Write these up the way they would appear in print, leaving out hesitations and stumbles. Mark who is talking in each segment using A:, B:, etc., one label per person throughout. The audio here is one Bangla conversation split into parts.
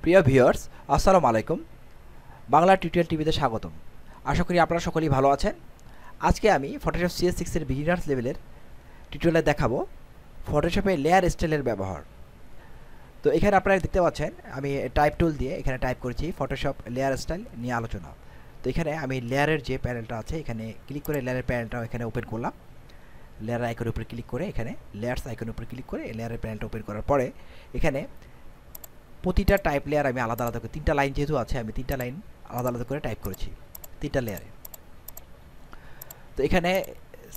A: প্রিয় ভিউয়ার্স, আসসালামু আলাইকুম। বাংলা টিউটোরিয়াল টিভিতে স্বাগতম। আশা করি আপনারা সকলেই ভালো আছেন। আজকে আমি ফটোশপ CS6 এর বিগিনার্স লেভেলের টিউটোরিয়ালে দেখাবো ফটোশপে লেয়ার স্টাইলের ব্যবহার। তো এখানে আপনারা দেখতে পাচ্ছেন আমি টাইপ টুল দিয়ে এখানে টাইপ করেছি ফটোশপ লেয়ার স্টাইল নিয়ে আলোচনা। তো এখানে আমি লেয়ারের যে প্যানেলটা আছে এখানে ক্লিক করে লেয়ারের প্যানেলটা এখানে ওপেন করলাম। লেয়ার আইকনের উপর ক্লিক করে এখানে লেয়ারস আইকনের উপর ক্লিক করে লেয়ারের প্যানেলটা ওপেন করার পরে এখানে প্রতিটা টাইপ লেয়ার আমি আলাদা আলাদা করে 3টা লাইন যেহেতু আছে আমি 3টা লাইন আলাদা আলাদা করে টাইপ করেছি 3টা লেয়ারে। তো এখানে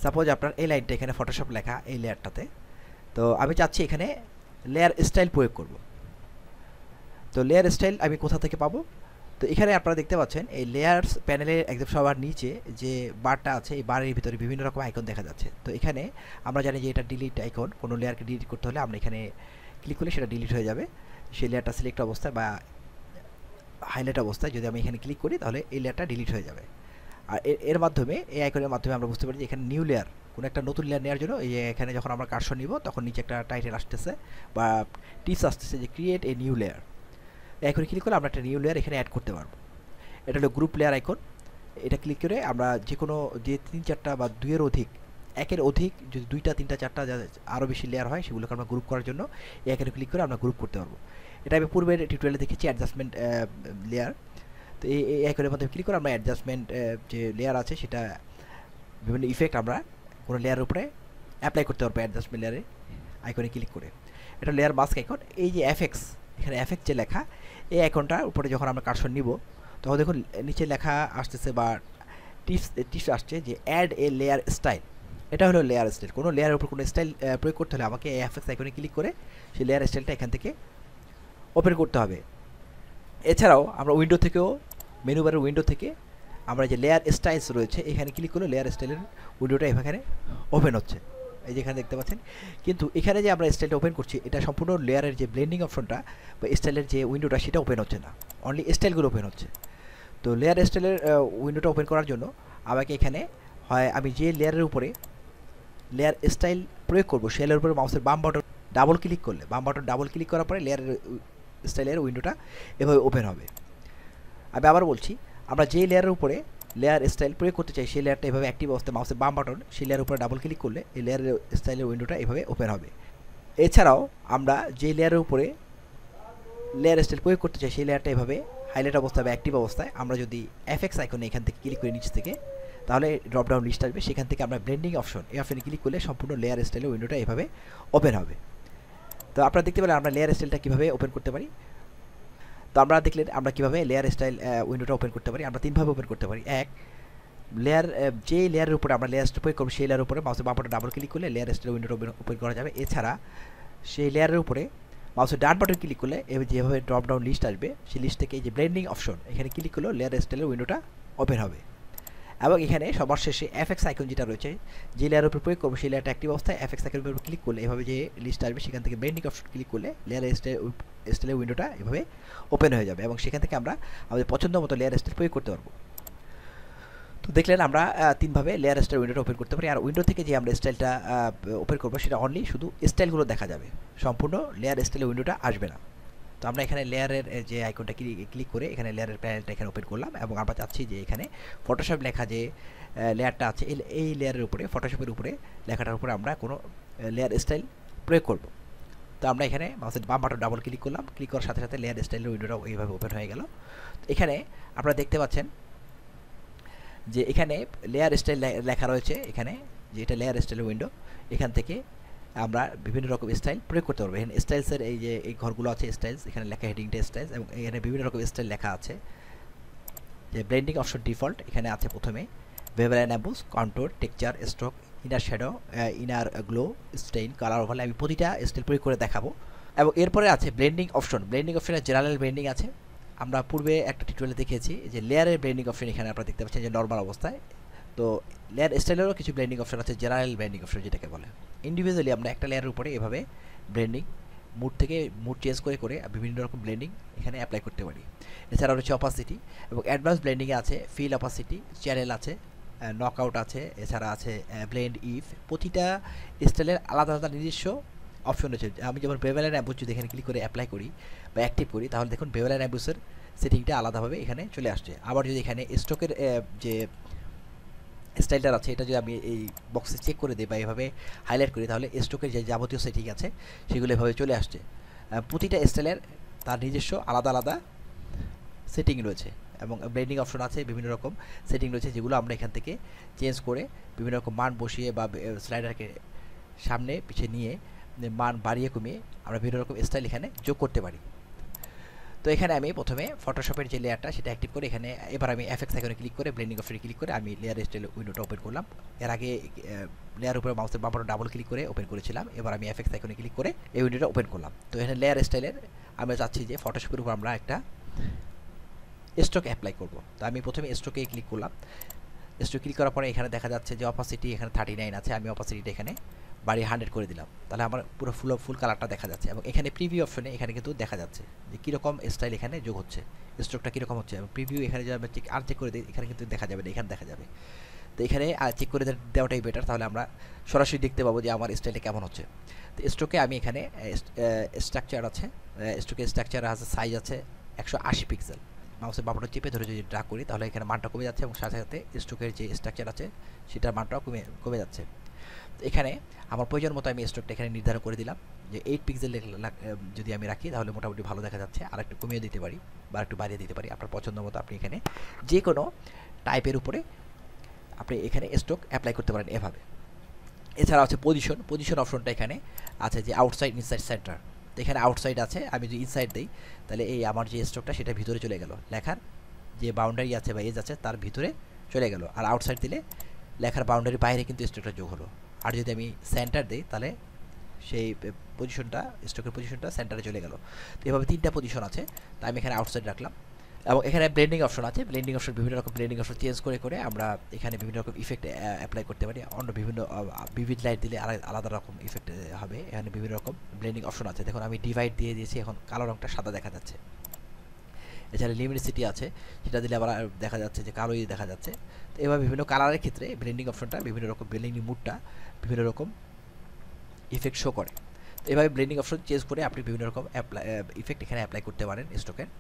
A: সাপোজ আপনার এই লাইনটা এখানে ফটোশপ লেখা এই লেয়ারটাতে, তো আমি চাচ্ছি এখানে লেয়ার স্টাইল প্রয়োগ করব। তো লেয়ার স্টাইল আমি কোথা থেকে পাবো? তো এখানে আপনারা দেখতে পাচ্ছেন এই লেয়ার্স প্যানেলের একদম সবার নিচে যে বারটা আছে এই বারের ভিতরে বিভিন্ন রকম আইকন দেখা যাচ্ছে। তো এখানে আমরা জানি যে এটা ডিলিট আইকন, কোনো লেয়ারকে ডিলিট করতে হলে আমরা এখানে ক্লিক করলে সেটা ডিলিট হয়ে যাবে। সেই লেয়ারটা সিলেক্ট অবস্থায় বা হাইলাইট অবস্থায় যদি আমি এখানে ক্লিক করি তাহলে এই লেয়ারটা ডিলিট হয়ে যাবে। আর এর মাধ্যমে এই আইকনের মাধ্যমে আমরা বুঝতে পারি যে এখানে নিউ লেয়ার, কোনো একটা নতুন লেয়ার নেওয়ার জন্য এই এখানে যখন আমরা কার্সর নিব তখন নিচে একটা টাইটেল আসতেছে বা টিপস আসতেছে যে ক্রিয়েট এ নিউ লেয়ার। এই আইকনে ক্লিক করলে আমরা একটা নিউ লেয়ার এখানে অ্যাড করতে পারবো। এটা হলো গ্রুপ লেয়ার আইকন। এটা ক্লিক করে আমরা যে কোনো যে 3-4টা বা 2-এর অধিক, 1-এর অধিক যদি 2টা 3টা 4টা আরও বেশি লেয়ার হয় সেগুলোকে আমরা গ্রুপ করার জন্য এই আইকনে ক্লিক করে আমরা গ্রুপ করতে পারবো। এটা আমি পূর্বের টিউটোরিয়ালে দেখেছি অ্যাডজাস্টমেন্ট লেয়ার। তো এই আইকনের মধ্যে ক্লিক করে আমরা অ্যাডজাস্টমেন্ট যে লেয়ার আছে সেটা বিভিন্ন ইফেক্ট আমরা কোনো লেয়ারের উপরে অ্যাপ্লাই করতে পারবো অ্যাডজাস্টমেন্ট লেয়ারে আইকনে ক্লিক করে। এটা লেয়ার মাস্ক আইকন। এই যে এফএক্স, এখানে এফএক্স যে লেখা এই আইকনটার উপরে যখন আমরা কার্সর নিব তখন দেখুন নিচে লেখা আসতেছে বা টিপস আসছে যে অ্যাড এ লেয়ার স্টাইল। এটা হলো লেয়ার স্টাইল। কোনো লেয়ারের উপর কোনো স্টাইল প্রয়োগ করতে হলে আমাকে এই এফএক্স আইকনে ক্লিক করে সেই লেয়ার স্টাইলটা এখান থেকে ওপেন করতে হবে। এছাড়াও আমরা উইন্ডো থেকেও মেনু বারের উইন্ডো থেকে আমরা যে লেয়ার স্টাইলস রয়েছে এখানে ক্লিক করলে লেয়ার স্টাইলের উইন্ডোটা এখানে ওপেন হচ্ছে, এই যেখানে দেখতে পাচ্ছেন। কিন্তু এখানে যে আমরা স্টাইলটা ওপেন করছি এটা সম্পূর্ণ লেয়ারের যে ব্লেন্ডিং অপশনটা বা স্টাইলের যে উইন্ডোটা সেটা ওপেন হচ্ছে না, অনলি স্টাইলগুলো ওপেন হচ্ছে। তো লেয়ার স্টাইলের উইন্ডোটা ওপেন করার জন্য আমাকে এখানে হয় আমি যে লেয়ারের উপরে লেয়ার স্টাইল প্রয়োগ করবো সেই লেয়ারের উপরে মাউসের বাম বাটন ডাবল ক্লিক করার পরে লেয়ারের স্টাইলের উইন্ডোটা এভাবে ওপেন হবে। আমি আবার বলছি, আমরা যে লেয়ারের উপরে লেয়ার স্টাইল প্রয়োগ করতে চাই সেই লেয়ারটা এভাবে অ্যাক্টিভ অবস্থায় মাউসের বাম বাটন সেই লেয়ারের উপরে ডাবল ক্লিক করলে এই লেয়ারের স্টাইলের উইন্ডোটা এভাবে ওপেন হবে। এছাড়াও আমরা যে লেয়ারের উপরে লেয়ার স্টাইল প্রয়োগ করতে চাই সেই লেয়ারটা এভাবে হাইলাইট অবস্থায় বা অ্যাক্টিভ অবস্থায় আমরা যদি এফএক্স আইকনে এখান থেকে ক্লিক করি নিচ থেকে তাহলে ড্রপ ডাউন লিস্ট আসবে, সেখান থেকে আমরা ব্লেন্ডিং অপশন এই অপশনে ক্লিক করলে সম্পূর্ণ লেয়ার স্টাইলের উইন্ডোটা এভাবে ওপেন হবে। তো আপনারা দেখতে পেলেন আমরা লেয়ার স্টাইলটা কীভাবে ওপেন করতে পারি। তো আমরা দেখলেন আমরা কীভাবে লেয়ার স্টাইল উইন্ডোটা ওপেন করতে পারি। আমরা 3ভাবে ওপেন করতে পারি। এক, লেয়ার যে লেয়ারের উপরে আমরা লেয়ার প্রয়োগ করবো সেই লেয়ারের উপরে মাউসের বাম বাটন ডাবল ক্লিক করলে লেয়ার স্টাইল উইন্ডোটা ওপেন করা যাবে। এছাড়া সেই লেয়ারের উপরে মাউসের ডান বাটন ক্লিক করলে যেভাবে ড্রপ ডাউন লিস্ট আসবে সেই লিস্ট থেকে এই যে ব্লেন্ডিং অপশন এখানে ক্লিক করলেও লেয়ার স্টাইলের উইন্ডোটা ওপেন হবে। এবং এখানে সবার শেষে এফএক্স আইকন যেটা রয়েছে যে লেয়ারের উপর প্রয়োগ করবো সেই লেয়ারটা অ্যাক্টিভ অবস্থায় এফএক্স আইকনের উপর ক্লিক করলে এভাবে যে লিস্ট আসবে সেখান থেকে ব্লেন্ডিং অপশন ক্লিক করলে লেয়ার স্টাইলের উইন্ডোটা এভাবে ওপেন হয়ে যাবে এবং সেখান থেকে আমরা আমাদের পছন্দ মতো লেয়ার স্টাইল প্রয়োগ করতে পারবো। তো দেখলেন আমরা 3ভাবে লেয়ার স্টাইল উইন্ডোটা ওপেন করতে পারি। আর উইন্ডো থেকে যে আমরা স্টাইলটা ওপেন করবো সেটা অনলি শুধু স্টাইলগুলো দেখা যাবে, সম্পূর্ণ লেয়ার স্টাইলের উইন্ডোটা আসবে না। তো আমরা এখানে লেয়ারের যে আইকনটা ক্লিক করে এখানে লেয়ারের প্যানেলটা এখানে ওপেন করলাম এবং আমরা চাচ্ছি যে এখানে ফটোশপ লেখা যে লেয়ারটা আছে এই লেয়ারের উপরে ফটোশপের উপরে লেখাটার উপরে আমরা কোনো লেয়ার স্টাইল প্রয়োগ করব। তো আমরা এখানে মাউসের বাম বাটন ডাবল ক্লিক করলাম, ক্লিক করার সাথে সাথে লেয়ার স্টাইলের উইন্ডোটা এইভাবে ওপেন হয়ে গেল। তো এখানে আপনারা দেখতে পাচ্ছেন যে এখানে লেয়ার স্টাইল লেখা রয়েছে, এখানে যে এটা লেয়ার স্টাইলের উইন্ডো, এখান থেকে আমরা বিভিন্ন রকম স্টাইল প্রয়োগ করতে পারবো। এখানে স্টাইলসের এই যে এই ঘরগুলো আছে স্টাইলস, এখানে লেখা হেডিংটা স্টাইলস এবং এখানে বিভিন্ন রকম স্টাইল লেখা আছে। যে ব্লেন্ডিং অপশন ডিফল্ট এখানে আছে প্রথমে, bevel and emboss, control, texture, stroke, inner shadow, inner glow, stain, colour overlay আমি প্রতিটা স্টাইল প্রয়োগ করে দেখাবো। এবং এরপরে আছে ব্লেন্ডিং অপশন। ব্লেন্ডিং অপশনে জেনারেল ব্লেন্ডিং আছে। আমরা পূর্বে একটা টিউটোরিয়ালে দেখেছি যে লেয়ারের ব্লেন্ডিং অপশন এখানে আপনারা দেখতে পাচ্ছেন যে নর্মাল অবস্থায়। তো লেয়ার স্টাইলেরও কিছু ব্লেন্ডিং অপশন আছে, জেনারেল ব্লেন্ডিং অপশন যেটাকে বলে। ইন্ডিভিজুয়ালি আমরা একটা লেয়ারের উপরে এভাবে ব্লেন্ডিং মুড থেকে মুড চেঞ্জ করে বিভিন্ন রকম ব্লেন্ডিং এখানে অ্যাপ্লাই করতে পারি। এছাড়া রয়েছে অপাসিটি এবং অ্যাডভান্স ব্লেন্ডিংয়ে আছে ফিল অপাসিটি, চ্যানেল আছে, নকআউট আছে, এছাড়া আছে ব্লেন্ড ইফ। প্রতিটা স্টাইলের আলাদা আলাদা নিজস্ব অপশন রয়েছে। আমি যেমন বেভেল অ্যান্ড অ্যাম্বুস যদি এখানে ক্লিক করে অ্যাপ্লাই করি বা অ্যাক্টিভ করি, তাহলে দেখুন বেভেল অ্যান্ড অ্যাম্বুসের সেটিংটা আলাদাভাবে এখানে চলে আসছে। আবার যদি এখানে স্ট্রোকের যে স্টাইলটা আছে, এটা যদি আমি এই বক্সে চেক করে দিই বা এভাবে হাইলাইট করি, তাহলে স্ট্রোকের যে যাবতীয় সেটিং আছে সেগুলো এভাবে চলে আসছে। প্রতিটা স্টাইলের তার নিজস্ব আলাদা আলাদা সেটিং রয়েছে এবং ব্লেন্ডিং অপশন আছে, বিভিন্ন রকম সেটিং রয়েছে যেগুলো আমরা এখান থেকে চেঞ্জ করে বিভিন্ন রকম মান বসিয়ে বা স্লাইডারকে সামনে পিছিয়ে নিয়ে মান বাড়িয়ে কমিয়ে আমরা বিভিন্ন রকম স্টাইল এখানে যোগ করতে পারি। তো এখানে আমি প্রথমে ফটোশপের যে লেয়ারটা সেটা অ্যাক্টিভ করে এখানে এবার আমি এফএক্স আইকনে ক্লিক করে ব্লেন্ডিং অপশনে ক্লিক করে আমি লেয়ার স্টাইল উইন্ডোটা ওপেন করলাম। এর আগে লেয়ার উপরে মাউসের বাম বাটন ডাবল ক্লিক করে ওপেন করেছিলাম, এবার আমি এফএক্স আইকনে ক্লিক করে এই উইন্ডোটা ওপেন করলাম। তো এখানে লেয়ার স্টাইলের আমরা চাচ্ছি যে ফটোশপের উপর আমরা একটা স্ট্রোক অ্যাপ্লাই করব। তো আমি প্রথমে স্ট্রোকে ক্লিক করলাম। স্ট্রোক ক্লিক করার পরে এখানে দেখা যাচ্ছে যে অপাসিটি এখানে 39 আছে, আমি অপাসিটিটা এখানে বাড়িয়ে 100 করে দিলাম, তাহলে আমার পুরো ফুল কালারটা দেখা যাচ্ছে। এবং এখানে প্রিভিউ অপশনে এখানে কিন্তু দেখা যাচ্ছে যে কীরকম স্টাইল এখানে যোগ হচ্ছে, স্ট্রোকটা কীরকম হচ্ছে। এবং প্রিভিউ এখানে যদি আমরা চেক করে দিই, এখানে কিন্তু দেখা যাবে না, এখানে দেখা যাবে। তো এখানে চেক করে দেওয়াটাই বেটার, তাহলে আমরা সরাসরি দেখতে পাবো যে আমার স্টাইলটা কেমন হচ্ছে। তো স্ট্রোকে আমি এখানে স্ট্রাকচার আছে, স্ট্রোকের স্ট্রাকচার আছে, সাইজ আছে 180 পিক্সেল। মাউসের বাটনটা চেপে ধরে যদি ড্র্যাগ করি, তাহলে এখানে মানটা কমে যাচ্ছে এবং সাথে সাথে স্ট্রোকের যে স্ট্রাকচার আছে সেটার মানটাও কমে যাচ্ছে। তো এখানে আমার প্রয়োজন মতো আমি স্ট্রোকটা এখানে নির্ধারণ করে দিলাম যে 8 পিক্সেল যদি আমি রাখি তাহলে মোটামুটি ভালো দেখা যাচ্ছে। আর একটু কমিয়ে দিতে পারি বা একটু বাড়িয়ে দিতে পারি, আপনার পছন্দ মতো আপনি এখানে যে কোনো টাইপের উপরে আপনি এখানে স্ট্রোক অ্যাপ্লাই করতে পারেন এভাবে। এছাড়া আছে পজিশন অপশনটা এখানে আছে যে আউটসাইড, ইনসাইড, সেন্টার। তো এখানে আউটসাইড আছে, আমি যদি ইনসাইড দিই তাহলে এই আমার যে স্ট্রোকটা সেটা ভিতরে চলে গেল, লেখার যে বাউন্ডারি আছে বা এজ আছে তার ভিতরে চলে গেল। আর আউটসাইড দিলে লেখার বাউন্ডারি বাইরে কিন্তু স্ট্রোকটা যোগ হলো। আর যদি আমি সেন্টার দিই তাহলে সেই পজিশনটা, স্ট্রোকের পজিশনটা সেন্টারে চলে গেল। তো এভাবে 3টা পজিশন আছে, তাই আমি এখানে আউটসাইড রাখলাম। এবং এখানে ব্লেন্ডিং অপশন আছে, ব্লেন্ডিং অপশন বিভিন্ন রকম ব্লেন্ডিং অপশন চেঞ্জ করে আমরা এখানে বিভিন্ন রকম ইফেক্ট অ্যাপ্লাই করতে পারি। অন্য বিভিন্ন ভিভিড লাইট দিলে আলাদা রকম ইফেক্ট হবে। এখানে বিভিন্ন রকম ব্লেন্ডিং অপশন আছে। দেখুন আমি ডিভাইড দিয়ে দিয়েছি, এখন কালো রঙটা সাদা দেখা যাচ্ছে। এছাড়া লিমিনিসিটি আছে, সেটা দিলে আবার দেখা যাচ্ছে যে কালোই দেখা যাচ্ছে। তো এভাবে বিভিন্ন কালারের ক্ষেত্রে ব্লেন্ডিং অপশনটা বিভিন্ন রকম ব্লেন্ডিং মুডটা বিভিন্ন রকম ইফেক্ট শো করে। তো এভাবে ব্লেন্ডিং অপশন চেঞ্জ করে আপনি বিভিন্ন রকম ইফেক্ট এখানে অ্যাপ্লাই করতে পারেন স্ট্রোকের।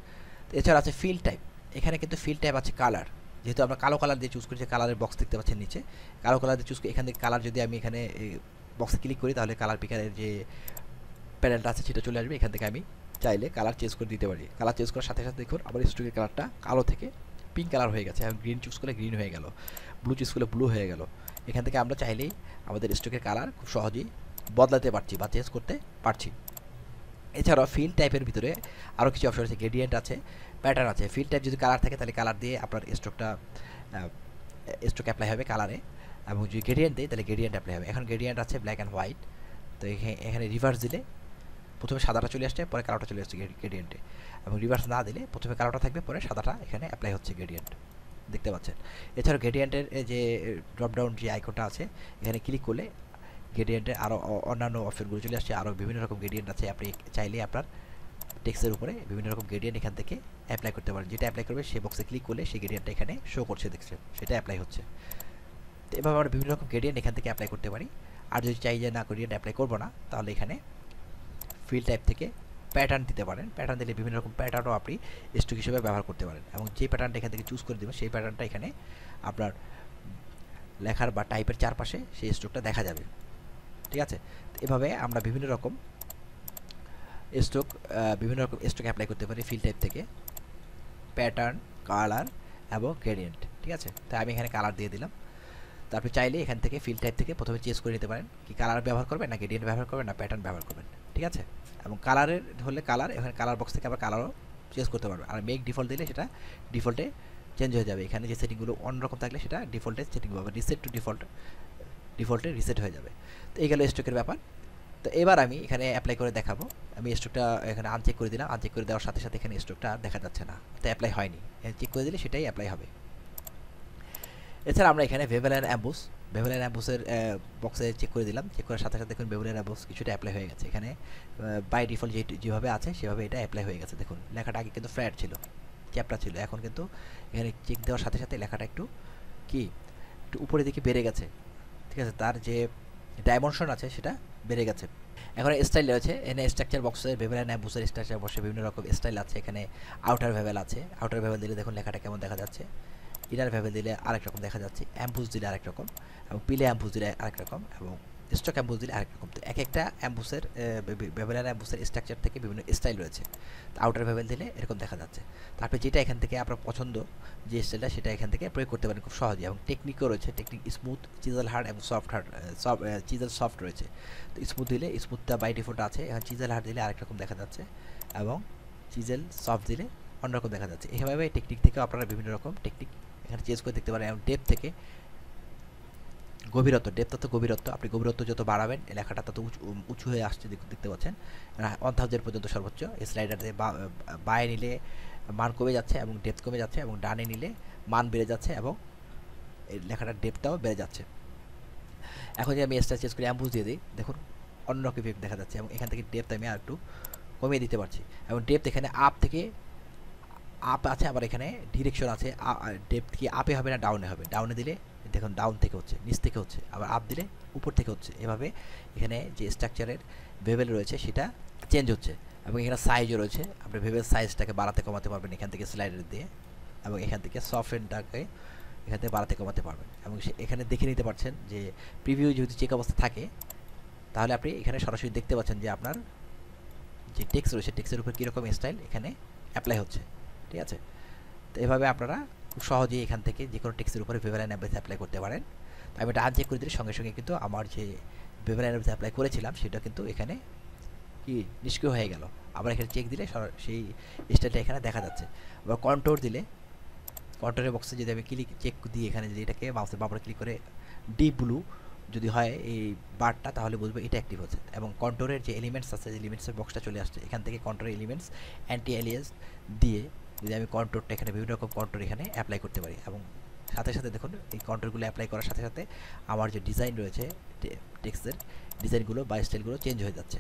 A: এছাড়া আছে ফিল টাইপ, এখানে কিন্তু ফিল টাইপ আছে কালার, যেহেতু আমরা কালো কালার দিয়ে চুজ করেছি, কালারের বক্স দেখতে পাচ্ছেন নিচে, কালো কালার দিয়ে চুজ করি। এখান থেকে কালার যদি আমি এখানে বক্সে ক্লিক করি তাহলে কালার পিকারের যে প্যানেলটা আছে সেটা চলে আসবে। এখান থেকে আমি চাইলে কালার চেঞ্জ করে দিতে পারি। কালার চেঞ্জ করার সাথে সাথে দেখুন আমার স্ট্রোকের কালারটা কালো থেকে পিঙ্ক কালার হয়ে গেছে, এখন গ্রিন চুজ করলে গ্রিন হয়ে গেল, ব্লু চুজ করলে ব্লু হয়ে গেল। এখান থেকে আমরা চাইলেই আমাদের স্ট্রোকের কালার খুব সহজেই বদলাতে পারছি বা চেঞ্জ করতে পারছি। এছাড়াও ফিল টাইপের ভিতরে আরও কিছু অপশন আছে, গ্রেডিয়েন্ট আছে, প্যাটার্ন আছে। ফিল টাইপ যদি কালার থাকে তাহলে কালার দিয়ে আপনার স্ট্রোক অ্যাপ্লাই হবে কালারে, এবং যদি গ্রেডিয়েন্ট দেয় তাহলে গ্রেডিয়েন্ট অ্যাপ্লাই হবে। এখন গ্রেডিয়েন্ট আছে ব্ল্যাক অ্যান্ড হোয়াইট, তো এখানে রিভার্স দিলে প্রথমে সাদাটা চলে আসছে, পরে কালোটা চলে আসছে গ্রেডিয়েন্টে, এবং রিভার্স না দিলে প্রথমে কালোটা থাকবে, পরে সাদাটা এখানে অ্যাপ্লাই হচ্ছে গ্রেডিয়েন্ট, দেখতে পাচ্ছেন। এছাড়াও গ্রেডিয়েন্টের যে ড্রপডাউন যে আইকনটা আছে এখানে ক্লিক করলে গ্রেডিয়েন্টের আরও অন্যান্য অপশনগুলো চলে আসছে, আরও বিভিন্ন রকম গ্রেডিয়েন্ট আছে। আপনি চাইলে আপনার টেক্সটের উপরে বিভিন্ন রকম গ্রেডিয়েন্ট এখান থেকে অ্যাপ্লাই করতে পারেন। যেটা অ্যাপ্লাই করবে সেই বক্সে ক্লিক করলে সেই গ্রেডিয়েন্টটা এখানে শো করছে, দেখছেন, সেটা অ্যাপ্লাই হচ্ছে। তো এভাবে আমরা বিভিন্ন রকম গ্রেডিয়েন্ট এখান থেকে অ্যাপ্লাই করতে পারি। আর যদি চাই যে না গ্রেডিয়েন্ট অ্যাপ্লাই করবো না, তাহলে এখানে ফিল টাইপ থেকে প্যাটার্ন দিতে পারেন। প্যাটার্ন দিলে বিভিন্ন রকম প্যাটার্নও আপনি স্ট্রোক হিসেবে ব্যবহার করতে পারেন, এবং যে প্যাটার্নটা এখান থেকে চুজ করে দেবেন সেই প্যাটার্নটা এখানে আপনার লেখার বা টাইপের চারপাশে সেই স্ট্রোকটা দেখা যাবে, ঠিক আছে। এভাবে আমরা বিভিন্ন রকম স্ট্রোক অ্যাপ্লাই করতে পারি ফিল টাইপ থেকে, প্যাটার্ন, কালার এবং গ্রেডিয়েন্ট, ঠিক আছে। তাই আমি এখানে কালার দিয়ে দিলাম। তারপরে চাইলে এখান থেকে ফিল টাইপ থেকে প্রথমে চেঞ্জ করে নিতে পারেন, কি কালার ব্যবহার করবেন না গ্রেডিয়েন্ট ব্যবহার করবেন না প্যাটার্ন ব্যবহার করবেন, ঠিক আছে। এবং কালারের হলে কালার, এখানে কালার বক্স থেকে আবার কালারও চেঞ্জ করতে পারবেন। আর মেক ডিফল্ট দিলে সেটা ডিফল্টে চেঞ্জ হয়ে যাবে। এখানে যে সেটিংগুলো অন্যরকম থাকলে সেটা ডিফল্টে সেটিং হবে, রিসেট টু ডিফল্টে রিসেট হয়ে যাবে। তো এই গেল স্ট্রোকের ব্যাপার। তো এবার আমি এখানে অ্যাপ্লাই করে দেখাবো। আমি স্ট্রোকটা এখানে আনচেক করে দিলাম, আনচেক করে দেওয়ার সাথে সাথে এখানে স্ট্রোকটা আর দেখা যাচ্ছে না, তো অ্যাপ্লাই হয়নি। চেক করে দিলে সেটাই অ্যাপ্লাই হবে। এছাড়া আমরা এখানে বেভেল অ্যান্ড অ্যাম্বুসের বক্সে চেক করে দিলাম, চেক করার সাথে সাথে দেখুন বেভেল অ্যান্ড অ্যাম্বুস কিছুটা অ্যাপ্লাই হয়ে গেছে। এখানে বাই ডিফল্ট যেভাবে আছে সেভাবে এটা অ্যাপ্লাই হয়ে গেছে। দেখুন লেখাটা আগে কিন্তু ফ্ল্যাট ছিল, চ্যাপ্টা ছিল, এখন কিন্তু এখানে চেক দেওয়ার সাথে সাথে লেখাটা একটু উপরে দিকে বেড়ে গেছে, ঠিক আছে। তার যে ডাইমেনশন আছে সেটা বেড়ে গেছে। এখন স্টাইল রয়েছে এখানে স্ট্রাকচার বক্সের বেভেল অ্যান্ড অ্যাম্বুসের স্ট্রাকচার বক্সে বিভিন্ন রকম স্টাইল আছে। এখানে আউটার ভেবেল আছে, আউটার ভেবেল দিলে দেখুন লেখাটা কেমন দেখা যাচ্ছে, ইনার ভেবেল দিলে আরেক রকম দেখা যাচ্ছে, অ্যাম্বুস দিলে আরেক রকম, এবং পিলে অ্যাম্বুস দিলে আরেক রকম, এবং স্টক অ্যাম্বুস দিলে আরেক রকম। তো এক একটা অ্যাম্বুসের বেভেল অ্যান্ড অ্যাম্বুসের স্ট্রাকচার থেকে বিভিন্ন স্টাইল রয়েছে। তো আউটার ভেবেল দিলে এরকম দেখা যাচ্ছে। তারপরে যেটা এখান থেকে আপনার পছন্দ যে স্টাইলটা সেটা এখান থেকে প্রয়োগ করতে পারেন খুব সহজে। এবং টেকনিকও রয়েছে, টেকনিক স্মুথ, চিজেল হার্ড এবং সফট হার্ড, চিজেল সফট রয়েছে। তো স্মুথ দিলে স্মুথটা বাই ডিফল্ট আছে, এখন চিজেল হার্ড দিলে আরেক রকম দেখা যাচ্ছে, এবং চিজেল সফট দিলে অন্যরকম দেখা যাচ্ছে। এভাবে টেকনিক থেকে আপনারা বিভিন্ন রকম টেকনিক এখানে চেঞ্জ করে দেখতে পারেন। এবং ডেপথ থেকে গভীরত্ব, ডেপথ অর্থ গভীরত্ব, আপনি গভীরত্ব যত বাড়াবেন লেখাটা তত উঁচু হয়ে আসছে দেখতে পাচ্ছেন 1000 পর্যন্ত সর্বোচ্চ। এই স্লাইডারে বায়ে নিলে মান কমে যাচ্ছে এবং ডেপথ কমে যাচ্ছে, এবং ডানে নিলে মান বেড়ে যাচ্ছে এবং এই লেখাটার ডেপথটাও বেড়ে যাচ্ছে। এখন যদি আমি স্টাইল চেঞ্জ করে অ্যাম্বুস দিয়ে দিই, দেখুন অন্যরকম ইফেক্ট দেখা যাচ্ছে। এবং এখান থেকে ডেপথ আমি আর একটু কমিয়ে দিতে পারছি, এবং ডেপথ এখানে আপ থেকে আপ আছে, আবার এখানে ডিরেকশন আছে, ডেপথ কি আপে হবে না ডাউনে হবে। ডাউনে দিলে দেখুন ডাউন থেকে হচ্ছে, নিচ থেকে হচ্ছে, আবার আপ দিলে উপর থেকে হচ্ছে। এভাবে এখানে যে স্ট্রাকচারের ভেবেল রয়েছে সেটা চেঞ্জ হচ্ছে। এবং এখানে সাইজও রয়েছে, আপনি ভেবেল সাইজটাকে বাড়াতে কমাতে পারবেন এখান থেকে স্লাইডার দিয়ে, এবং এখান থেকে সফটওয়্যারটাকে এখান থেকে বাড়াতে কমাতে পারবেন। এবং এখানে দেখে নিতে পারছেন যে প্রিভিউ যদি চেক অবস্থা থাকে তাহলে আপনি এখানে সরাসরি দেখতে পাচ্ছেন যে আপনার যে টেক্সট রয়েছে টেক্সটের উপর কীরকম স্টাইল এখানে অ্যাপ্লাই হচ্ছে। ঠিক আছে, তো এভাবে আপনারা খুব সহজেই এখান থেকে যে কোনো টেক্সটের উপরে বেভেল অ্যান্ড অ্যাম্বুস অ্যাপ্লাই করতে পারেন। তো আমি এটা আনচেক করে দিলে সঙ্গে সঙ্গে কিন্তু আমার যে বেভেল অ্যান্ড অ্যাম্বুস অ্যাপ্লাই করেছিলাম সেটা কিন্তু এখানে কি নিষ্ক্রিয় হয়ে গেল। আবার এখানে চেক দিলে সেই স্টাইলটা এখানে দেখা যাচ্ছে। আবার কন্ট্রোল দিলে কন্ট্রোলের বক্সে যদি আমি চেক দিই, এখানে যদি এটাকে মাউসের বাম ক্লিক করে ডিপ ব্লু যদি হয় এই বারটা, তাহলে বুঝবো এটা অ্যাক্টিভ হচ্ছে। এবং কন্ট্রোলের যে এলিমেন্টস আছে, যে এলিমেন্টসের বক্সটা চলে আসছে, এখান থেকে কন্ট্রোল এলিমেন্টস অ্যান্টি এলিয়াস দিয়ে যদি আমি কন্ট্রোলটা এখানে বিভিন্ন রকম কন্ট্রোল এখানে অ্যাপ্লাই করতে পারি। এবং সাথে সাথে দেখুন এই কন্ট্রোলগুলো অ্যাপ্লাই করার সাথে সাথে আমার যে ডিজাইন রয়েছে টেক্সটের ডিজাইনগুলো বা স্টাইলগুলো চেঞ্জ হয়ে যাচ্ছে।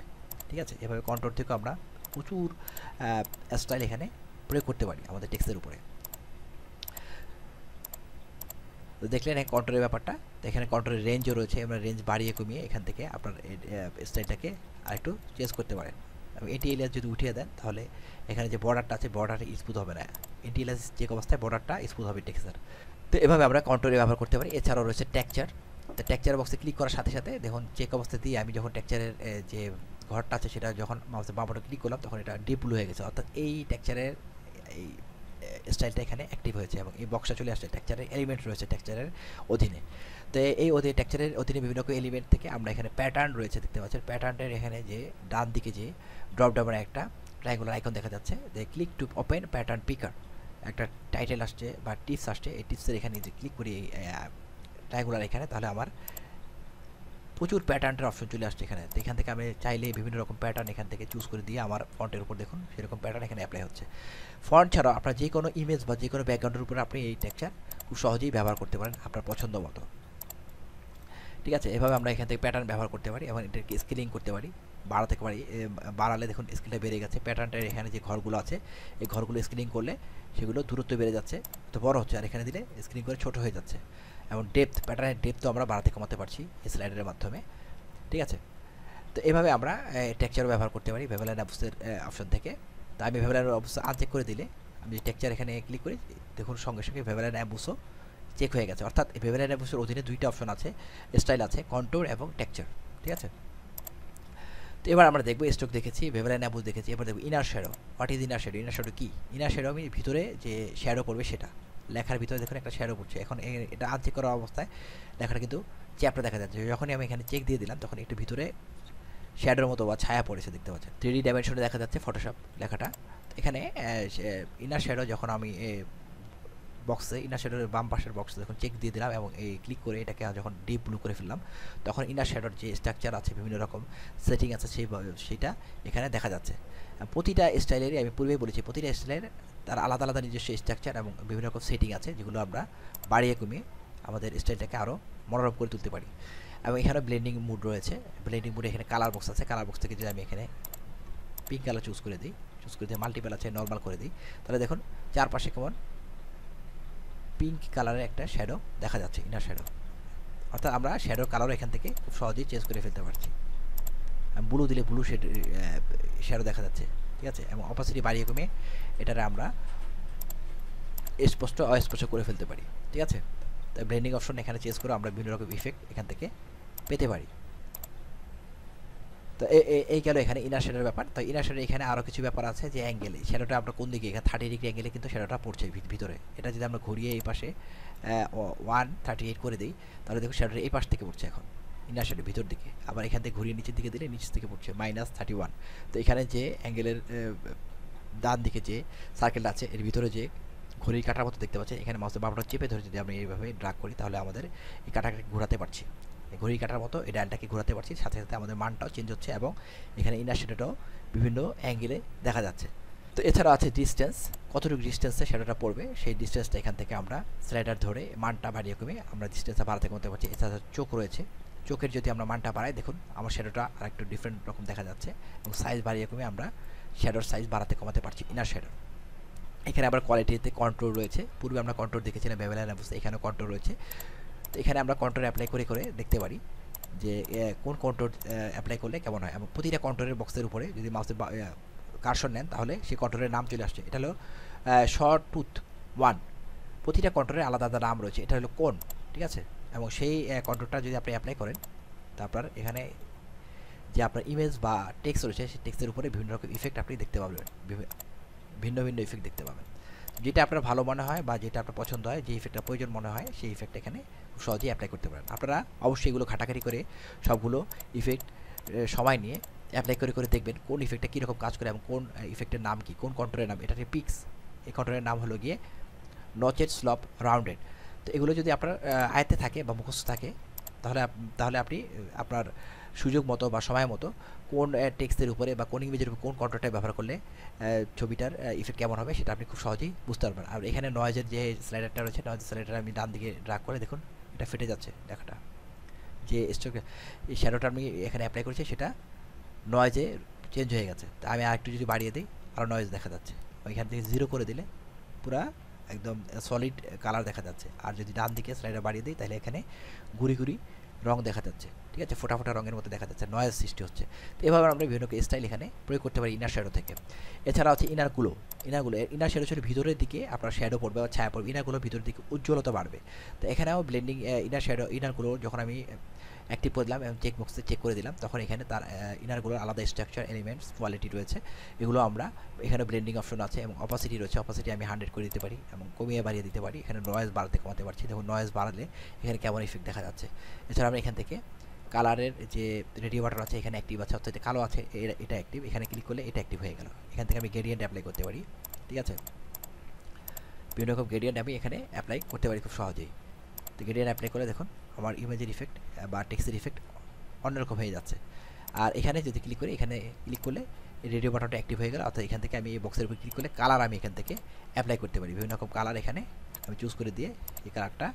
A: ঠিক আছে, এভাবে কন্ট্রোল থেকে আমরা প্রচুর স্টাইল এখানে প্রয়োগ করতে পারি আমাদের টেক্সটের উপরে। তো দেখলেন এই কন্ট্রোলের ব্যাপারটা। তো এখানে কন্ট্রোলের রেঞ্জও রয়েছে, আমরা রেঞ্জ বাড়িয়ে কমিয়ে এখান থেকে আপনার স্টাইলটাকে আরেকটু চেঞ্জ করতে পারেন। এবং এটি এলিয়াস যদি উঠিয়ে দেন তাহলে এখানে যে বর্ডারটা আছে বর্ডারটা স্মুথ হবে না, এটি এলিয়াস যে অবস্থায় বর্ডারটা স্মুথ হবে টেক্সচার। তো এভাবে আমরা কন্ট্রোলে ব্যবহার করতে পারি। এছাড়াও রয়েছে টেক্সচার। তো টেক্সচার বক্সে ক্লিক করার সাথে সাথে দেখুন চেক অবস্থা দিয়ে আমি যখন টেক্সচারের যে ঘরটা আছে সেটা যখন মাউসের বাম বাটনে ক্লিক করলাম তখন এটা ডিপ ব্লু হয়ে গেছে, অর্থাৎ এই টেক্সচারের এই স্টাইলটা এখানে অ্যাক্টিভ হয়েছে এবং এই বক্সটা চলে আসছে। টেক্সচারের এলিমেন্ট রয়েছে টেক্সচারের অধীনে। তো এই টেক্সচারের অধীনে বিভিন্ন রকম এলিমেন্ট থেকে আমরা এখানে প্যাটার্ন রয়েছে দেখতে পাচ্ছেন। প্যাটার্নের এখানে যে ডান দিকে যে ড্রপ ডাউনের একটা ট্রায়াঙ্গুলার আইকন দেখা যাচ্ছে, যে ক্লিক টু ওপেন প্যাটার্ন পিকার একটা টাইটেল আসছে বা টিপস আসছে। এই টিপসের এখানে যে ক্লিক করি এই ট্রায়াঙ্গুলার এখানে, তাহলে আমার প্রচুর প্যাটার্নের অপশন চলে আসছে এখানে। তো এখান থেকে আমি চাইলে বিভিন্ন রকম প্যাটার্ন এখান থেকে চুজ করে দিয়ে আমার ফন্টের উপর দেখুন সেরকম প্যাটার্ন এখানে অ্যাপ্লাই হচ্ছে। ফন্ট ছাড়াও আপনার যে কোনো ইমেজ বা যে কোনো ব্যাকগ্রাউন্ডের উপর আপনি এই টেক্সচার খুব সহজেই ব্যবহার করতে পারেন আপনার পছন্দ মতো। ঠিক আছে, এভাবে আমরা এখান থেকে প্যাটার্ন ব্যবহার করতে পারি এবং এটাকে স্কেলিং করতে পারি, বাড়াতে পারি। বাড়ালে দেখুন স্কেলটা বেড়ে গেছে। প্যাটার্নটার এখানে যে ঘরগুলো আছে এই ঘরগুলো স্কেলিং করলে সেগুলো দূরত্ব বেড়ে যাচ্ছে, তো বড় হচ্ছে, আর এখানে দিলে স্কেলিং করে ছোট হয়ে যাচ্ছে। এবং ডেপথ, প্যাটার্নের ডেপথও আমরা বাড়াতে কমাতে পারছি এই স্লাইডারের মাধ্যমে। ঠিক আছে, তো এভাবে আমরা টেক্সচারও ব্যবহার করতে পারি বেভেল অ্যান্ড অ্যাম্বুসের অপশন থেকে। তো আমি বেভেল অ্যান্ড অ্যাম্বুস আনচেক করে দিলে আমি টেক্সচার এখানে ক্লিক করি, দেখুন সঙ্গে সঙ্গে বেভেল অ্যান্ড অ্যাম্বুসও চেক হয়ে গেছে। অর্থাৎ বেভেল অ্যান্ড অ্যাম্বুসের অধীনে দুইটা অপশন আছে, স্টাইল আছে, কন্ট্রোল এবং টেক্সচার। ঠিক আছে, তো এবার আমরা দেখবো স্ট্রোক দেখেছি, বেভেল অ্যান্ড অ্যাম্বুস দেখেছি, এবার দেখবো inner shadow. What is inner shadow? Inner shadow কি? ইনার শ্যাডো আমি ভিতরে যে শ্যাডো পড়বে সেটা, লেখার ভিতরে দেখুন একটা শ্যাডো পড়ছে। এখন এটা আনচেক করা অবস্থায় লেখাটা কিন্তু চ্যাপটা দেখা যাচ্ছে। যখনই আমি এখানে চেক দিয়ে দিলাম তখন একটু ভিতরে শ্যাডোর মতো বা ছায়া পড়েছে দেখতে পাচ্ছেন, 3D ডাইমেনশনে দেখা যাচ্ছে ফটোশপ লেখাটা। এখানে ইনার শ্যাডো যখন আমি বক্সে ইনার শ্যাডোর বাম পাশের বক্সে যখন চেক দিয়ে দিলাম এবং এই ক্লিক করে এটাকে যখন ডিপ ব্লু করে ফেললাম তখন ইনার শ্যাডোর যে স্ট্রাকচার আছে, বিভিন্ন রকম সেটিং আছে, সেটা এখানে দেখা যাচ্ছে। প্রতিটা স্টাইলেরই আমি পূর্বেই বলেছি প্রতিটা স্টাইলের তার আলাদা আলাদা নিজস্ব স্ট্রাকচার এবং বিভিন্ন রকম সেটিং আছে, যেগুলো আমরা বাড়িয়ে কমিয়ে আমাদের স্টাইলটাকে আরও মনোরম করে তুলতে পারি। এবং এখানে ব্লেন্ডিং মুড রয়েছে, ব্লেন্ডিং মুডে এখানে কালার বক্স আছে। কালার বক্স থেকে যদি আমি এখানে পিঙ্ক কালার চুজ করে দিই, মাল্টিপল আছে, নর্মাল করে দিই, তাহলে দেখুন চারপাশে কেমন পিঙ্ক কালারের একটা শ্যাডো দেখা যাচ্ছে, ইনার শ্যাডো। অর্থাৎ আমরা শ্যাডোর কালারও এখান থেকে খুব সহজেই চেঞ্জ করে ফেলতে পারছি। ব্লু দিলে ব্লু শ্যাডো দেখা যাচ্ছে, ঠিক আছে। এবং অপাসিটি বাড়িয়ে কমিয়ে এটারে আমরা স্পষ্ট অস্পষ্ট করে ফেলতে পারি, ঠিক আছে। তাই ব্লেন্ডিং অপশন এখানে চেঞ্জ করে আমরা বিভিন্ন রকম ইফেক্ট এখান থেকে পেতে পারি। তো এই গেল এখানে ইনার শেডের ব্যাপার। তো ইনার শেডের এখানে আরও কিছু ব্যাপার আছে, যে অ্যাঙ্গেলে শ্যাডোটা আমরা কোন দিকে, এখানে 30 ডিগ্রি অ্যাঙ্গেলে কিন্তু শ্যাডোটা পড়ছে ভিতরে। এটা যদি আমরা ঘুরিয়ে এই পাশে 138 করে দিই, তাহলে দেখো শ্যাডোটা এই পাশ থেকে পড়ছে এখন ইনার শেডের ভিতর দিকে। আবার এখান থেকে ঘুরিয়ে নিচের দিকে দিলে নিচ থেকে পড়ছে -31। তো এখানে যে অ্যাঙ্গেলের ডান দিকে যে সার্কেলটা আছে এর ভিতরে যে ঘড়ির কাটার মতো দেখতে পাচ্ছেন, এখানে মাউসের বাটনটা চেপে ধরে যদি আমরা এইভাবে ড্রাগ করি, তাহলে আমাদের এই কাটাকে ঘোরাতে পারছি, ঘড়ির কাটার মতো এই ডায়ালটাকে ঘোরাতে পারছি। সাথে সাথে আমাদের মানটাও চেঞ্জ হচ্ছে এবং এখানে ইনার শ্যাডোটাও বিভিন্ন অ্যাঙ্গেলে দেখা যাচ্ছে। তো এছাড়া আছে ডিস্টেন্স, কতটুকু ডিস্টেন্সে শ্যাডোটা পড়বে সেই ডিস্টেন্সটা এখান থেকে আমরা স্লাইডার ধরে মানটা বাড়িয়ে কমে আমরা ডিস্টেন্সটা বাড়াতে কমতে পারছি। এছাড়া চোখ রয়েছে, চোখের যদি আমরা মানটা বাড়াই, দেখুন আমার শ্যাডোটা আর একটু ডিফারেন্ট রকম দেখা যাচ্ছে এবং সাইজ বাড়িয়ে কমে আমরা শ্যাডোর সাইজ বাড়াতে কমাতে পারছি ইনার শ্যাডো। এখানে আবার কোয়ালিটিতে কন্ট্রোল রয়েছে, পূর্বে আমরা কন্ট্রোল দেখেছিলাম বেভেলার অবস্থা, এখানেও কন্ট্রোল রয়েছে। তো এখানে আমরা কন্ট্রোল অ্যাপ্লাই করে করে দেখতে পারি যে কোন কন্ট্রোল অ্যাপ্লাই করলে কেমন হয়। এবং প্রতিটা কন্ট্রোলের বক্সের উপরে যদি মাউসের কার্সর নেন, তাহলে সেই কন্ট্রোলের নাম চলে আসছে। এটা হলো শর্ট টুথ 1, প্রতিটা কন্ট্রোলের আলাদা আলাদা নাম রয়েছে। এটা হলো কোন, ঠিক আছে। এবং সেই কন্ট্রোলটা যদি আপনি অ্যাপ্লাই করেন, তারপর এখানে যে আপনার ইমেজ বা টেক্সট রয়েছে, সেই টেক্সটের উপরে বিভিন্ন রকম ইফেক্ট আপনি দেখতে পাবেন, ভিন্ন ভিন্ন ইফেক্ট দেখতে পাবেন। যেটা আপনার ভালো মনে হয় বা যেটা আপনার পছন্দ হয়, যে ইফেক্টটা প্রয়োজন মনে হয়, সেই ইফেক্ট এখানে খুব সহজেই অ্যাপ্লাই করতে পারেন। আপনারা অবশ্যই এগুলো ঘাটাঘাটি করে সবগুলো ইফেক্ট সময় নিয়ে অ্যাপ্লাই করে করে দেখবেন কোন ইফেক্টটা কীরকম কাজ করে এবং কোন ইফেক্টের নাম কি, কোন কন্ট্রোলের নাম। এটা পিক্স, এই কন্ট্রোলের নাম হলো গিয়ে নচেড, স্লপ, রাউন্ডেড। তো এগুলো যদি আপনার আয়ত্তে থাকে বা মুখস্থ থাকে, তাহলে আপনি আপনার সুযোগ মতো বা সময় মতো কোন টেক্সটের উপরে বা কোন ইমেজের উপরে কোন কন্ট্রোলটা ব্যবহার করলে ছবিটার ইফেক্ট কেমন হবে সেটা আপনি খুব সহজেই বুঝতে পারবেন। আর এখানে নয়েজের যে স্লাইডারটা রয়েছে, নয়েজের স্লাইডার আমি ডান দিকে ড্রাগ করে দেখুন এটা ফেটে যাচ্ছে দেখাটা, যে স্ট্রোক এই শ্যাডোটা আমি এখানে অ্যাপ্লাই করেছি সেটা নয়েজে চেঞ্জ হয়ে গেছে। তা আমি আরেকটু যদি বাড়িয়ে দিই, আরও নয়েজ দেখা যাচ্ছে। ওইখান থেকে 0 করে দিলে পুরা একদম সলিড কালার দেখা যাচ্ছে। আর যদি ডান দিকে স্লাইডার বাড়িয়ে দিই, তাহলে এখানে গুড়ি গুড়ি রং দেখা যাচ্ছে, ঠিক আছে, ফোটা ফোটা রঙের মতো দেখা যাচ্ছে, নয়েজ সৃষ্টি হচ্ছে। তো এভাবে আমরা বিভিন্ন স্টাইল এখানে প্রয়োগ করতে পারি ইনার শ্যাডো থেকে। এছাড়া হচ্ছে ইনারগুলো ইনার শ্যাডো ছিল ভিতরের দিকে আপনার শ্যাডো পড়বে বা ছায়া পড়বে, ইনারগুলো ভিতরের দিকে উজ্জ্বলতা বাড়বে। তো এখানেও ব্লেন্ডিং ইনারগুলো যখন আমি অ্যাক্টিভ করে দিলাম এবং চেক বক্সে চেক করে দিলাম, তখন এখানে তার ইনারগুলোর আলাদা স্ট্রাকচার, এলিমেন্টস, কোয়ালিটি রয়েছে। এগুলো আমরা এখানে ব্লেন্ডিং অপশন আছে এবং অপাসিটি রয়েছে, অপাসিটি আমি 100 করে দিতে পারি এবং কমিয়ে বাড়িয়ে দিতে পারি। এখানে নয়েজ বাড়াতে কমাতে পারছি, দেখুন নয়েজ বাড়ালে এখানে কেমন ইফেক্ট দেখা যাচ্ছে। এছাড়া আমরা এখান থেকে কালারের যে রেডিও বাটন আছে এখানে অ্যাক্টিভ আছে, অর্থাৎ কালো আছে এটা অ্যাক্টিভ, এখানে ক্লিক করলে এটা অ্যাক্টিভ হয়ে গেল। এখান থেকে আমি গ্রেডিয়েন্ট অ্যাপ্লাই করতে পারি, ঠিক আছে, বিভিন্ন রকম গ্রেডিয়েন্ট আমি এখানে অ্যাপ্লাই করতে পারি খুব সহজেই। তো গ্রেডিয়েন্ট অ্যাপ্লাই করে দেখুন আমার ইমেজের ইফেক্ট বা টেক্সটের ইফেক্ট অন্যরকম হয়ে যাচ্ছে। আর এখানে যদি ক্লিক করি, এখানে ক্লিক করলে রেডিও বাটনটা অ্যাক্টিভ হয়ে গেল, অর্থাৎ এখান থেকে আমি এই বক্সের উপর ক্লিক করলে কালার আমি এখান থেকে অ্যাপ্লাই করতে পারি। বিভিন্ন রকম কালার এখানে আমি চুজ করে দিয়ে এই কালারটা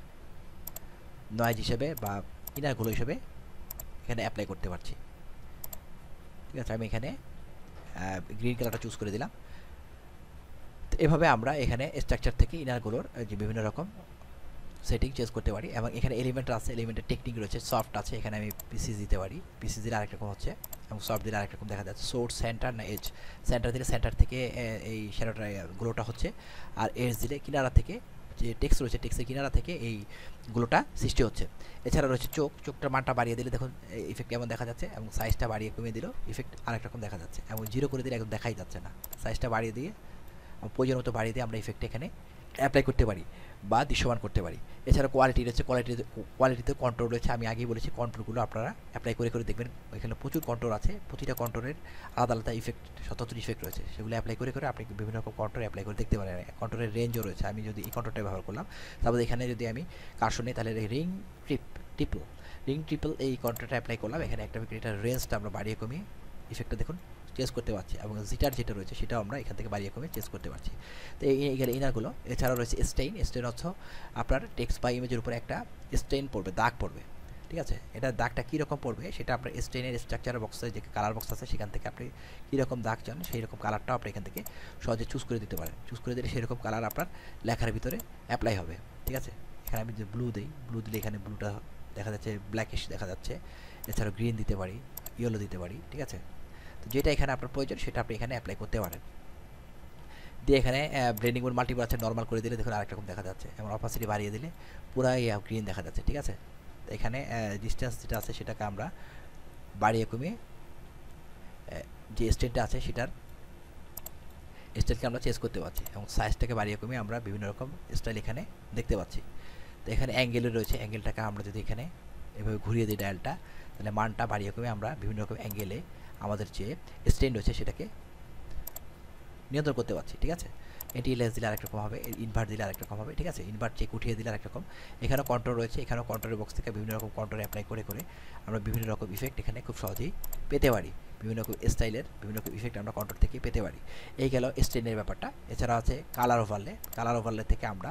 A: নয়েজ হিসেবে বা ইনারগুলো হিসেবে এখানে অ্যাপ্লাই করতে পারছি, ঠিক আছে। আমি এখানে গ্রিন কালারটা চুজ করে দিলাম। তো এভাবে আমরা এখানে স্ট্রাকচার থেকে ইনারগুলোর যে বিভিন্ন রকম সেটিং চেঞ্জ করতে পারি। এবং এখানে এলিমেন্ট আছে, এলিমেন্টের টেকনিক রয়েছে, সফট আছে, এখানে আমি পিসি দিতে পারি, পিসি দিলে আরেক রকম হচ্ছে এবং সফট দিলে আরেক রকম দেখা যাচ্ছে। সোর্স, সেন্টার না এজ, সেন্টার দিলে সেন্টার থেকে এই শ্যাডোটা গ্লোটা হচ্ছে, আর এজ দিলে কিনারা থেকে যে টেক্সট রয়েছে টেক্সটের কিনারা থেকে এই গুলোটা সৃষ্টি হচ্ছে। এছাড়া রয়েছে চোখটার মানটা বাড়িয়ে দিলে দেখুন ইফেক্ট কেমন দেখা যাচ্ছে, এবং সাইজটা বাড়িয়ে কমিয়ে দিলেও ইফেক্ট আরেক রকম দেখা যাচ্ছে, এবং 0 করে দিলে একদম দেখাই যাচ্ছে না। সাইজটা বাড়িয়ে দিয়ে প্রয়োজন মতো বাড়িয়ে দিয়ে আমরা ইফেক্ট এখানে অ্যাপ্লাই করতে পারি বা দৃশ্যমান করতে পারি। এছাড়া কোয়ালিটি রয়েছে, কোয়ালিটিতে কন্ট্রোল রয়েছে, আমি আগেই বলেছি কন্ট্রোলগুলো আপনারা অ্যাপ্লাই করে করে দেখবেন। এখানে প্রচুর কন্ট্রোল আছে, প্রতিটা কন্ট্রোলের আলাদা আলাদা ইফেক্ট, 77 ইফেক্ট রয়েছে, সেগুলো অ্যাপ্লাই করে করে আপনি বিভিন্ন রকম কন্ট্রোল অ্যাপ্লাই করে দেখতে পারেন। কন্ট্রোলের রেঞ্জও রয়েছে, আমি যদি এই কন্ট্রোলটা ব্যবহার করলাম, তারপরে এখানে যদি আমি কার্সর নিই, তাহলে রিং ট্রিপল এই কন্ট্রোলটা অ্যাপ্লাই করলাম, এখানে একটা এটার রেঞ্জটা আমরা বাড়িয়ে কমিয়ে ইফেক্টটা দেখুন চেঞ্জ করতে পারছি, এবং জিটার যেটা রয়েছে সেটাও আমরা এখান থেকে বাড়িয়ে কমে চেঞ্জ করতে পারছি। তো এইখানে ইনারগুলো। এছাড়াও রয়েছে স্টেইন অর্থ আপনার টেক্সট বা ইমেজের উপরে একটা স্টেইন পড়বে, দাগ পড়বে, ঠিক আছে। এটা দাগটা কীরকম পড়বে সেটা আপনার স্টেইনের স্ট্রাকচারের বক্সে যে কালার বক্স আছে সেখান থেকে আপনি কীরকম দাগ চান সেই রকম কালারটাও আপনি এখান থেকে সহজে চুজ করে দিতে পারেন। চুজ করে দিলে সেরকম কালার আপনার লেখার ভিতরে অ্যাপ্লাই হবে, ঠিক আছে। এখানে আমি যে ব্লু দিই, ব্লু দিলে এখানে ব্লুটা দেখা যাচ্ছে ব্ল্যাকিশ দেখা যাচ্ছে। এছাড়াও গ্রিন দিতে পারি, ইয়েলো দিতে পারি, ঠিক আছে। তো যেটা এখানে আপনার প্রয়োজন সেটা আপনি এখানে অ্যাপ্লাই করতে পারেন। দিয়ে এখানে ব্লেন্ডিং মোড মাল্টিপল আছে, নর্মাল করে দিলে দেখুন আরেক রকম দেখা যাচ্ছে, এবং অপাসিটি বাড়িয়ে দিলে পুরো গ্রিন দেখা যাচ্ছে, ঠিক আছে। তো এখানে ডিস্টেন্স যেটা আছে সেটাকে আমরা বাড়িয়ে কমিয়ে যে স্টেটটা আছে সেটার স্টাইলকে আমরা চেঞ্জ করতে পারছি, এবং সাইজটাকে বাড়িয়ে কমিয়ে আমরা বিভিন্ন রকম স্টাইল এখানে দেখতে পাচ্ছি। তো এখানে অ্যাঙ্গেলও রয়েছে, অ্যাঙ্গেলটাকে আমরা যদি এখানে এভাবে ঘুরিয়ে দিই ডায়ালটা, তাহলে মানটা বাড়িয়ে কমিয়ে আমরা বিভিন্ন রকম অ্যাঙ্গেলে আমাদের যে স্ট্রেন রয়েছে সেটাকে নিয়ন্ত্রণ করতে পারছি, ঠিক আছে। এটি লেস দিলে আরেক রকম হবে, ইনভার্ট দিলে আরেক রকম হবে, ঠিক আছে। ইনভার্ট চেক উঠিয়ে দিলে আরেক রকম। এখানেও কন্ট্রোল রয়েছে, এখানেও কন্ট্রোলের বক্স থেকে বিভিন্ন রকম কন্ট্রোল অ্যাপ্লাই করে করে আমরা বিভিন্ন রকম ইফেক্ট এখানে খুব সহজেই পেতে পারি, বিভিন্ন রকম স্টাইলের বিভিন্ন রকম ইফেক্ট আমরা কন্ট্রোল থেকে পেতে পারি। এই গেল স্ট্রেনের ব্যাপারটা। এছাড়া আছে কালার ওভারলে। কালার ওভারলে থেকে আমরা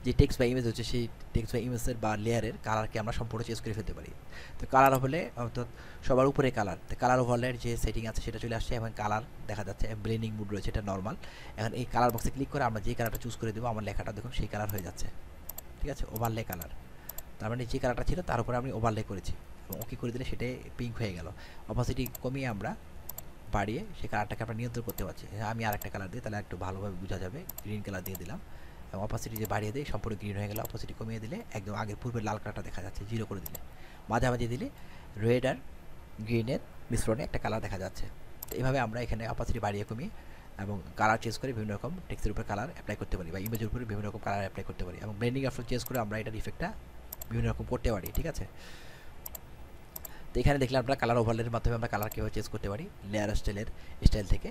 A: যে টেক্সট বা ইমেজ হচ্ছে সেই টেক্সট বা ইমেজের বা লেয়ারের কালারকে আমরা সম্পূর্ণ চেঞ্জ করে ফেলতে পারি। তো কালার ওভারলে অর্থাৎ সবার উপরে কালার, তো কালার ওভারলের যে সেটিং আছে সেটা চলে আসছে, এবং কালার দেখা যাচ্ছে, ব্লেন্ডিং মুড রয়েছে, এটা নর্মাল। এখন এই কালার বক্সে ক্লিক করে আমরা যে কালারটা চুজ করে দেবো, আমার লেখাটা দেখুন সেই কালার হয়ে যাচ্ছে, ঠিক আছে। ওভারলে কালার, তার মানে যে কালারটা ছিল তার উপরে আমি ওভারলে করেছি, এবং ওকে করে দিলে সেটাই পিঙ্ক হয়ে গেল। অপাসিটি কমিয়ে আমরা বাড়িয়ে সেই কালারটাকে আমরা নিয়ন্ত্রণ করতে পারছি। আমি আরেকটা কালার দিই, তাহলে একটু ভালোভাবে বোঝা যাবে। গ্রিন কালার দিয়ে দিলাম, এবং অপাসিটি যে বাড়িয়ে দিই সম্পূর্ণ গ্রিন হয়ে গেল। অপাসিটি কমিয়ে দিলে একদম আগের পূর্বের লাল কালারটা দেখা যাচ্ছে, 0 করে দিলে। মাঝামাঝি দিলে রেড আর গ্রিনের মিশ্রণে একটা কালার দেখা যাচ্ছে। তো এইভাবে আমরা এখানে অপাসিটি বাড়িয়ে কমিয়ে এবং কালার চেঞ্জ করে বিভিন্ন রকম টেক্সটের উপরে কালার অ্যাপ্লাই করতে পারি, বা ইমেজের উপরে বিভিন্ন রকম কালার অ্যাপ্লাই করতে পারি, এবং ব্লেন্ডিং অপশন চেঞ্জ করে আমরা এটার ইফেক্টটা বিভিন্ন রকম করতে পারি, ঠিক আছে। তো এখানে দেখলে আমরা কালার ওভারলের মাধ্যমে আমরা কালার কীভাবে চেঞ্জ করতে পারি লেয়ার স্টাইল থেকে।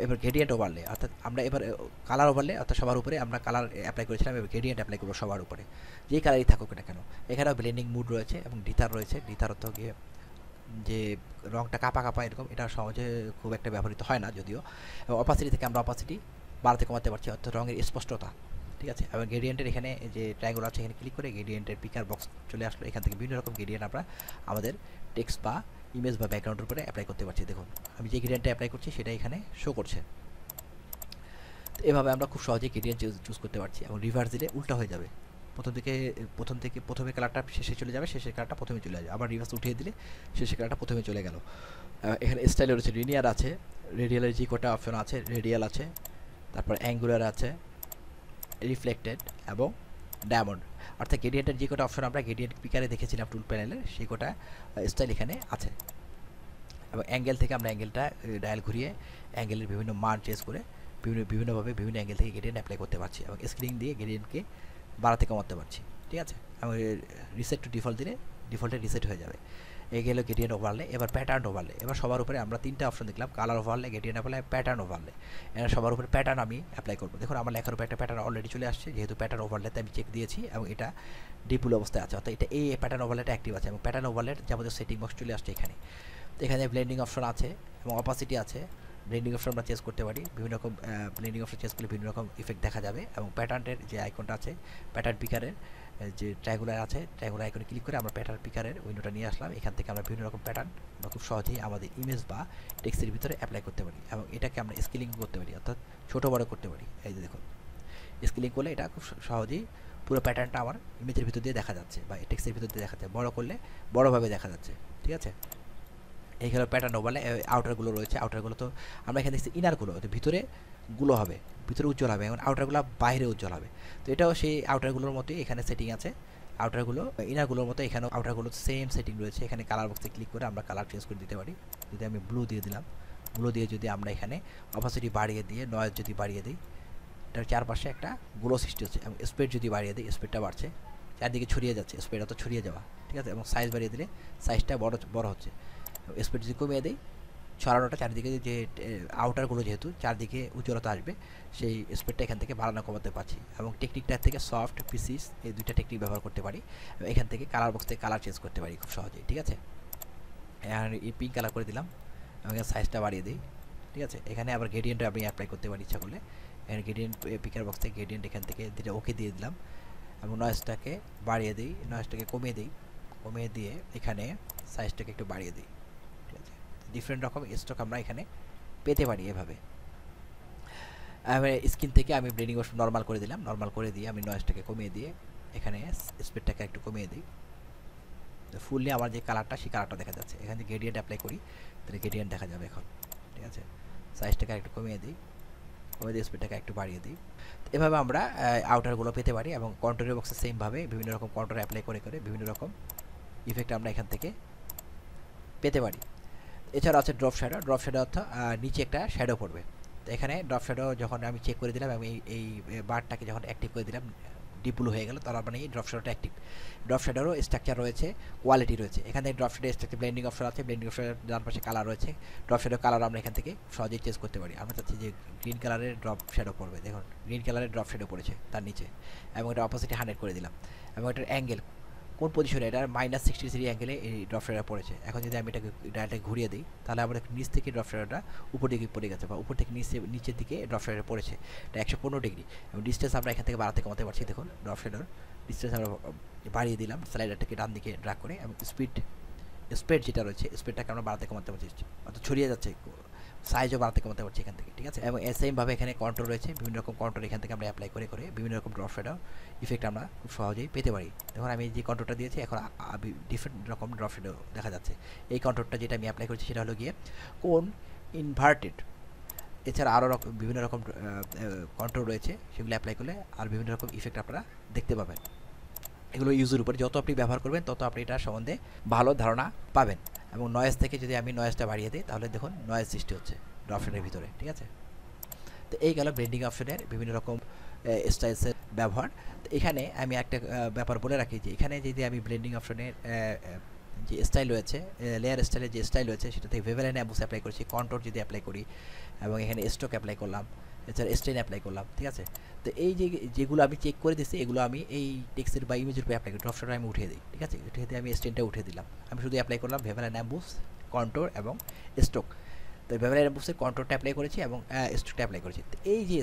A: এবার গ্রেডিয়েন্ট ওভারলে, অর্থাৎ আমরা এবার কালার ওভারলে অর্থাৎ সবার উপরে আমরা কালার অ্যাপ্লাই করেছিলাম, এবার গ্রেডিয়েন্ট অ্যাপ্লাই করবো সবার উপরে, যেই কালারই থাকুক না কেন। এখানেও ব্লেন্ডিং মুড রয়েছে এবং ডিথার রয়েছে। ডিথার অর্থ গিয়ে যে রঙটা কাপা কাপা এরকম, এটা সহজে খুব একটা ব্যবহৃত হয় না যদিও। এবং অপাসিটি থেকে আমরা অপাসিটি বাড়াতে কমাতে পারছি, অর্থাৎ রঙের স্পষ্টতা, ঠিক আছে। এবং গ্রেডিয়েন্টের এখানে যে ট্রায়াঙ্গল আছে এখানে ক্লিক করে গ্রেডিয়েন্টের পিকার বক্স চলে আসলো, এখান থেকে বিভিন্ন রকম গ্রেডিয়েন্ট আমরা আমাদের টেক্সট বা ইমেজ বা ব্যাকগ্রাউন্ডের উপরে অ্যাপ্লাই করতে পারছি। দেখুন আমি যে গ্রেডিয়েন্টটা অ্যাপ্লাই করছি সেটা এখানে শো করছে। তো এভাবে আমরা খুব সহজেই গ্রেডিয়েন্ট চুজ করতে পারছি, এবং রিভার্স দিলে উল্টা হয়ে যাবে। প্রথমে কালারটা শেষে চলে যাবে, শেষের কালারটা প্রথমে চলে যাবে। আবার রিভার্স উঠিয়ে দিলে শেষের কালারটা প্রথমে চলে গেল। এখানে স্টাইল রয়েছে, লিনিয়ার আছে, রেডিয়ালের যে কটা অপশন আছে, রেডিয়াল আছে, তারপর অ্যাঙ্গুলার আছে, রিফ্লেক্টেড এবং ডায়মন্ড। অর্থাৎ গ্রেডিয়েন্টের যে কটা অপশন আমরা গ্রেডিয়েন্ট পিকারে দেখেছিলাম টুল প্যানেলে, সেই কটা স্টাইল এখানে আছে। এবং অ্যাঙ্গেল থেকে আমরা অ্যাঙ্গেলটা ডায়াল ঘুরিয়ে অ্যাঙ্গেলের বিভিন্ন মান চেঞ্জ করে বিভিন্নভাবে বিভিন্ন অ্যাঙ্গেল থেকে গ্রেডিয়েন্ট অ্যাপ্লাই করতে পারছি, এবং স্ক্রিন দিয়ে গ্রেডিয়েন্টকে বাড়াতে কমাতে পারছি, ঠিক আছে। এবং রিসেট টু ডিফল্ট দিলে ডিফল্টে রিসেট হয়ে যাবে। এই গেল গ্রেডিয়েন্ট ওভারলে। এবার প্যাটার্ন ওভারলে। এবার সবার উপরে আমরা 3টা অপশন দেখলাম, colour overlay, gradient overlay, pattern overlay. এবার সবার উপরে প্যাটার্ন আমি অ্যাপ্লাই করবো। দেখুন আমার লেখার উপরে একটা প্যাটার্ন অলরেডি চলে আসছে, যেহেতু প্যাটার্ন ওভারলেতে আমি চেক দিয়েছি, এবং এটা ডিপুল অবস্থায় আছে, অর্থাৎ এটা এই প্যাটার্ন ওভারলেটা অ্যাক্টিভ আছে, এবং প্যাটার্ন ওভারলের যাবতীয় সেটিং বক্স চলে আসছে এখানে। তো এখানে ব্লেন্ডিং অপশন আছে এবং অপাসিটি আছে। ব্লেন্ডিং অপশন আমরা চেঞ্জ করতে পারি, বিভিন্ন রকম ব্লেন্ডিং অপশন চেঞ্জ করলে বিভিন্ন রকম ইফেক্ট দেখা যাবে। এবং প্যাটার্নের যে আইকনটা আছে, প্যাটার্ন পিকারের যে ট্রায়াঙ্গুলার আছে, ট্রায়াঙ্গুলার আইকনে ক্লিক করে আমরা প্যাটার্ন পিকারের উইন্ডোটা নিয়ে আসলাম। এখান থেকে আমরা বিভিন্ন রকম প্যাটার্ন আমরা খুব সহজেই আমাদের ইমেজ বা টেক্সটের ভিতরে অ্যাপ্লাই করতে পারি, এবং এটাকে আমরা স্কেলিং করতে পারি, অর্থাৎ ছোটো বড়ো করতে পারি। এই যে দেখুন স্কেলিং করলে এটা খুব সহজেই পুরো প্যাটার্নটা আমার ইমেজের ভিতর দিয়ে দেখা যাচ্ছে, বা টেক্সটের ভিতর দিয়ে দেখা যাচ্ছে। বড়ো করলে বড়োভাবে দেখা যাচ্ছে, ঠিক আছে। এইখানে প্যাটার্ন ওভারলে আউটারগুলো রয়েছে। আউটারগুলো তো আমরা এখানে দেখছি ইনারগুলো, তো ভিতরে গুলো হবে, ভিতরে উজ্জ্বল হবে, এবং আউটারগুলো বাইরে উজ্জ্বল হবে। তো এটাও সেই আউটারগুলোর মতোই এখানে সেটিং আছে। আউটারগুলো ইনারগুলোর মতো এখানেও আউটারগুলো সেম সেটিং রয়েছে। এখানে কালার বক্সে ক্লিক করে আমরা কালার চেঞ্জ করে দিতে পারি। যদি আমি ব্লু দিয়ে দিলাম, ব্লু দিয়ে যদি আমরা এখানে অপাসিটি বাড়িয়ে দিয়ে নয়েজ যদি বাড়িয়ে দিই, এটার চারপাশে একটা গ্লো সৃষ্টি হচ্ছে। এবং স্পিড যদি বাড়িয়ে দিই, স্পিডটা বাড়ছে, চারদিকে ছড়িয়ে যাচ্ছে, স্পিড অত ছড়িয়ে যাওয়া, ঠিক আছে। এবং সাইজ বাড়িয়ে দিলে সাইজটা বড় হচ্ছে। স্পিড যদি কমিয়ে দিই, ছড়ানোটা চারদিকে যে আউটারগুলো যেহেতু চারদিকে উজ্জ্বলতা আসবে, সেই স্পিডটা এখান থেকে বাড়ানো কমাতে পারছি। এবং টেকনিকটার থেকে সফট পিসিস এই দুইটা টেকনিক ব্যবহার করতে পারি। এখান থেকে কালার বক্স থেকে কালার চেঞ্জ করতে পারি খুব সহজেই, ঠিক আছে। আর এই পিঙ্ক কালার করে দিলাম, এবং সাইজটা বাড়িয়ে দিই, ঠিক আছে। এখানে আবার গ্রেডিয়েন্ট আপনি অ্যাপ্লাই করতে পারি ইচ্ছা করলে। এখানে গ্রেডিয়েন্ট পিকার বক্স থেকে গ্রেডিয়েন্ট এখান থেকে দিলে ওকে দিয়ে দিলাম, এবং নয়েজটাকে বাড়িয়ে দিই, নয়েজটাকে কমিয়ে দিই, কমিয়ে দিয়ে এখানে সাইজটাকে একটু বাড়িয়ে দিই, ঠিক আছে। ডিফারেন্ট রকম স্টক আমরা এখানে পেতে পারি এভাবে। স্ক্রিন থেকে আমি ব্লেন্ডিং অপশন নর্মাল করে দিলাম, নর্মাল করে দিয়ে আমি নয়েজটাকে কমিয়ে দিয়ে এখানে স্পিডটাকে একটু কমিয়ে দিই, ফুললি আমার যে কালারটা সেই কালারটা দেখা যাচ্ছে। এখানে গ্রেডিয়েন্ট অ্যাপ্লাই করি, তাহলে গ্রেডিয়েন্ট দেখা যাবে এখন, ঠিক আছে। সাইজটাকে একটু কমিয়ে দিই, স্পিডটাকে একটু বাড়িয়ে দিই। এভাবে আমরা আউটারগুলো পেতে পারি এবং কন্ট্রোল বক্সে সেমভাবে বিভিন্ন রকম কন্ট্রোল অ্যাপ্লাই করে করে বিভিন্ন রকম ইফেক্ট আমরা এখান থেকে পেতে পারি। এছাড়া আছে ড্রপ শ্যাডো। ড্রপ শ্যাডো অর্থ নিচে একটা শ্যাডো পড়বে। তো এখানে ড্রপ শ্যাডো যখন আমি চেক করে দিলাম এবং এই বারটাকে যখন অ্যাক্টিভ করে দিলাম, ডিপ ব্লু হয়ে গেল, তার মানে এই ড্রপ শ্যাডোটা অ্যাক্টিভ। ড্রপ শ্যাডোরও স্ট্রাকচার রয়েছে, কোয়ালিটি রয়েছে। এখানে drop shadow structure blending option আছে, ব্লেন্ডিং অপশনের ডান পাশে কালার রয়েছে। ড্রপ শ্যাডো কালার আমরা এখান থেকে সহজেই চেঞ্জ করতে পারি। আমরা চাচ্ছি যে গ্রিন কালারের ড্রপ শ্যাডো পড়বে, দেখুন গ্রিন কালারের ড্রপ শ্যাডো পড়েছে তার নিচে, এবং এটা অপোজিটে 100 করে দিলাম। এবং এটার অ্যাঙ্গেল কোন পজিশনে, এটা -63 অ্যাঙ্গেলে এই ড্রপ শ্যাডোটা পড়েছে। এখন যদি আমি এটাকে ডায়ালটা ঘুরিয়ে দিই, তাহলে আমরা নিচ থেকে ড্রপ শ্যাডোটা উপর দিকে পড়ে গেছে, বা উপর থেকে নিচের দিকে ড্রপ শ্যাডোটা পড়েছে। এটা 115 ডিগ্রি, এবং ডিস্টেন্স আমরা এখান থেকে বাড়াতে কমাতে পারছি। দেখুন ড্রপ শ্যাডোর ডিস্টেন্স আমরা বাড়িয়ে দিলাম স্লাইডারটাকে ডান দিকে ড্র্যাগ করে, এবং স্পিড যেটা রয়েছে স্পিডটাকে আমরা বাড়াতে কমাতে পারছি, অর্থাৎ ছড়িয়ে যাচ্ছে, সাইজও বাড়াতে কমাতে পারছি এখান থেকে, ঠিক আছে। এবং সেমভাবে এখানে কন্ট্রোল রয়েছে, বিভিন্ন রকম কন্ট্রোল এখান থেকে আমরা অ্যাপ্লাই করে করে বিভিন্ন রকম ড্রপ শ্যাডো ইফেক্ট আমরা খুব সহজেই পেতে পারি। এখন আমি যে কন্ট্রোলটা দিয়েছি, এখন ডিফারেন্ট রকম ড্রপ শ্যাডো দেখা যাচ্ছে। এই কন্ট্রোলটা যেটা আমি অ্যাপ্লাই করেছি সেটা হলো গিয়ে কোন ইনভার্টেড। এছাড়া আরও বিভিন্ন রকম কন্ট্রোল রয়েছে, সেগুলো অ্যাপ্লাই করলে আর বিভিন্ন রকম ইফেক্ট আপনারা দেখতে পাবেন। এগুলো ইউজের উপরে, যত আপনি ব্যবহার করবেন তত আপনি এটা সম্বন্ধে ভালো ধারণা পাবেন। এবং নয়েজ থেকে যদি আমি নয়েজটা বাড়িয়ে দিই, তাহলে দেখুন নয়েজ সৃষ্টি হচ্ছে ড্রপ শ্যাডোর ভিতরে, ঠিক আছে। তো এই গেল ব্লেন্ডিং অপশনের বিভিন্ন রকম স্টাইলসের ব্যবহার। তো এখানে আমি একটা ব্যাপার বলে রাখি যে এখানে যদি আমি ব্লেন্ডিং অপশনের যে স্টাইল রয়েছে, লেয়ার স্টাইলের যে স্টাইল রয়েছে, সেটাতে ভেভেল অ্যান্ড অ্যাম্বুস অ্যাপ্লাই করেছি, কন্ট্রোল যদি অ্যাপ্লাই করি, এবং এখানে স্ট্রোক অ্যাপ্লাই করলাম, এছাড়া স্ট্রেন অ্যাপ্লাই করলাম, ঠিক আছে। তো এই যেগুলো আমি চেক করে দিচ্ছি, এগুলো আমি এই টেক্সটের বা ইমেজের উপরে অ্যাপ্লাই করি। ড্রপ শ্যাডো আমি উঠিয়ে দিই, ঠিক আছে। উঠিয়ে দিয়ে আমি স্ট্রেনটা উঠিয়ে দিলাম, আমি শুধু অ্যাপ্লাই করলাম ভেভেল অ্যান্ড অ্যাম্বুস, কন্ট্রোল এবং স্ট্রোক। তো ভেভেল অ্যান্ড অ্যাম্বুসের কন্ট্রোলটা অ্যাপ্লাই করেছি এবং স্ট্রোকটা অ্যাপ্লাই করেছি। তো এই যে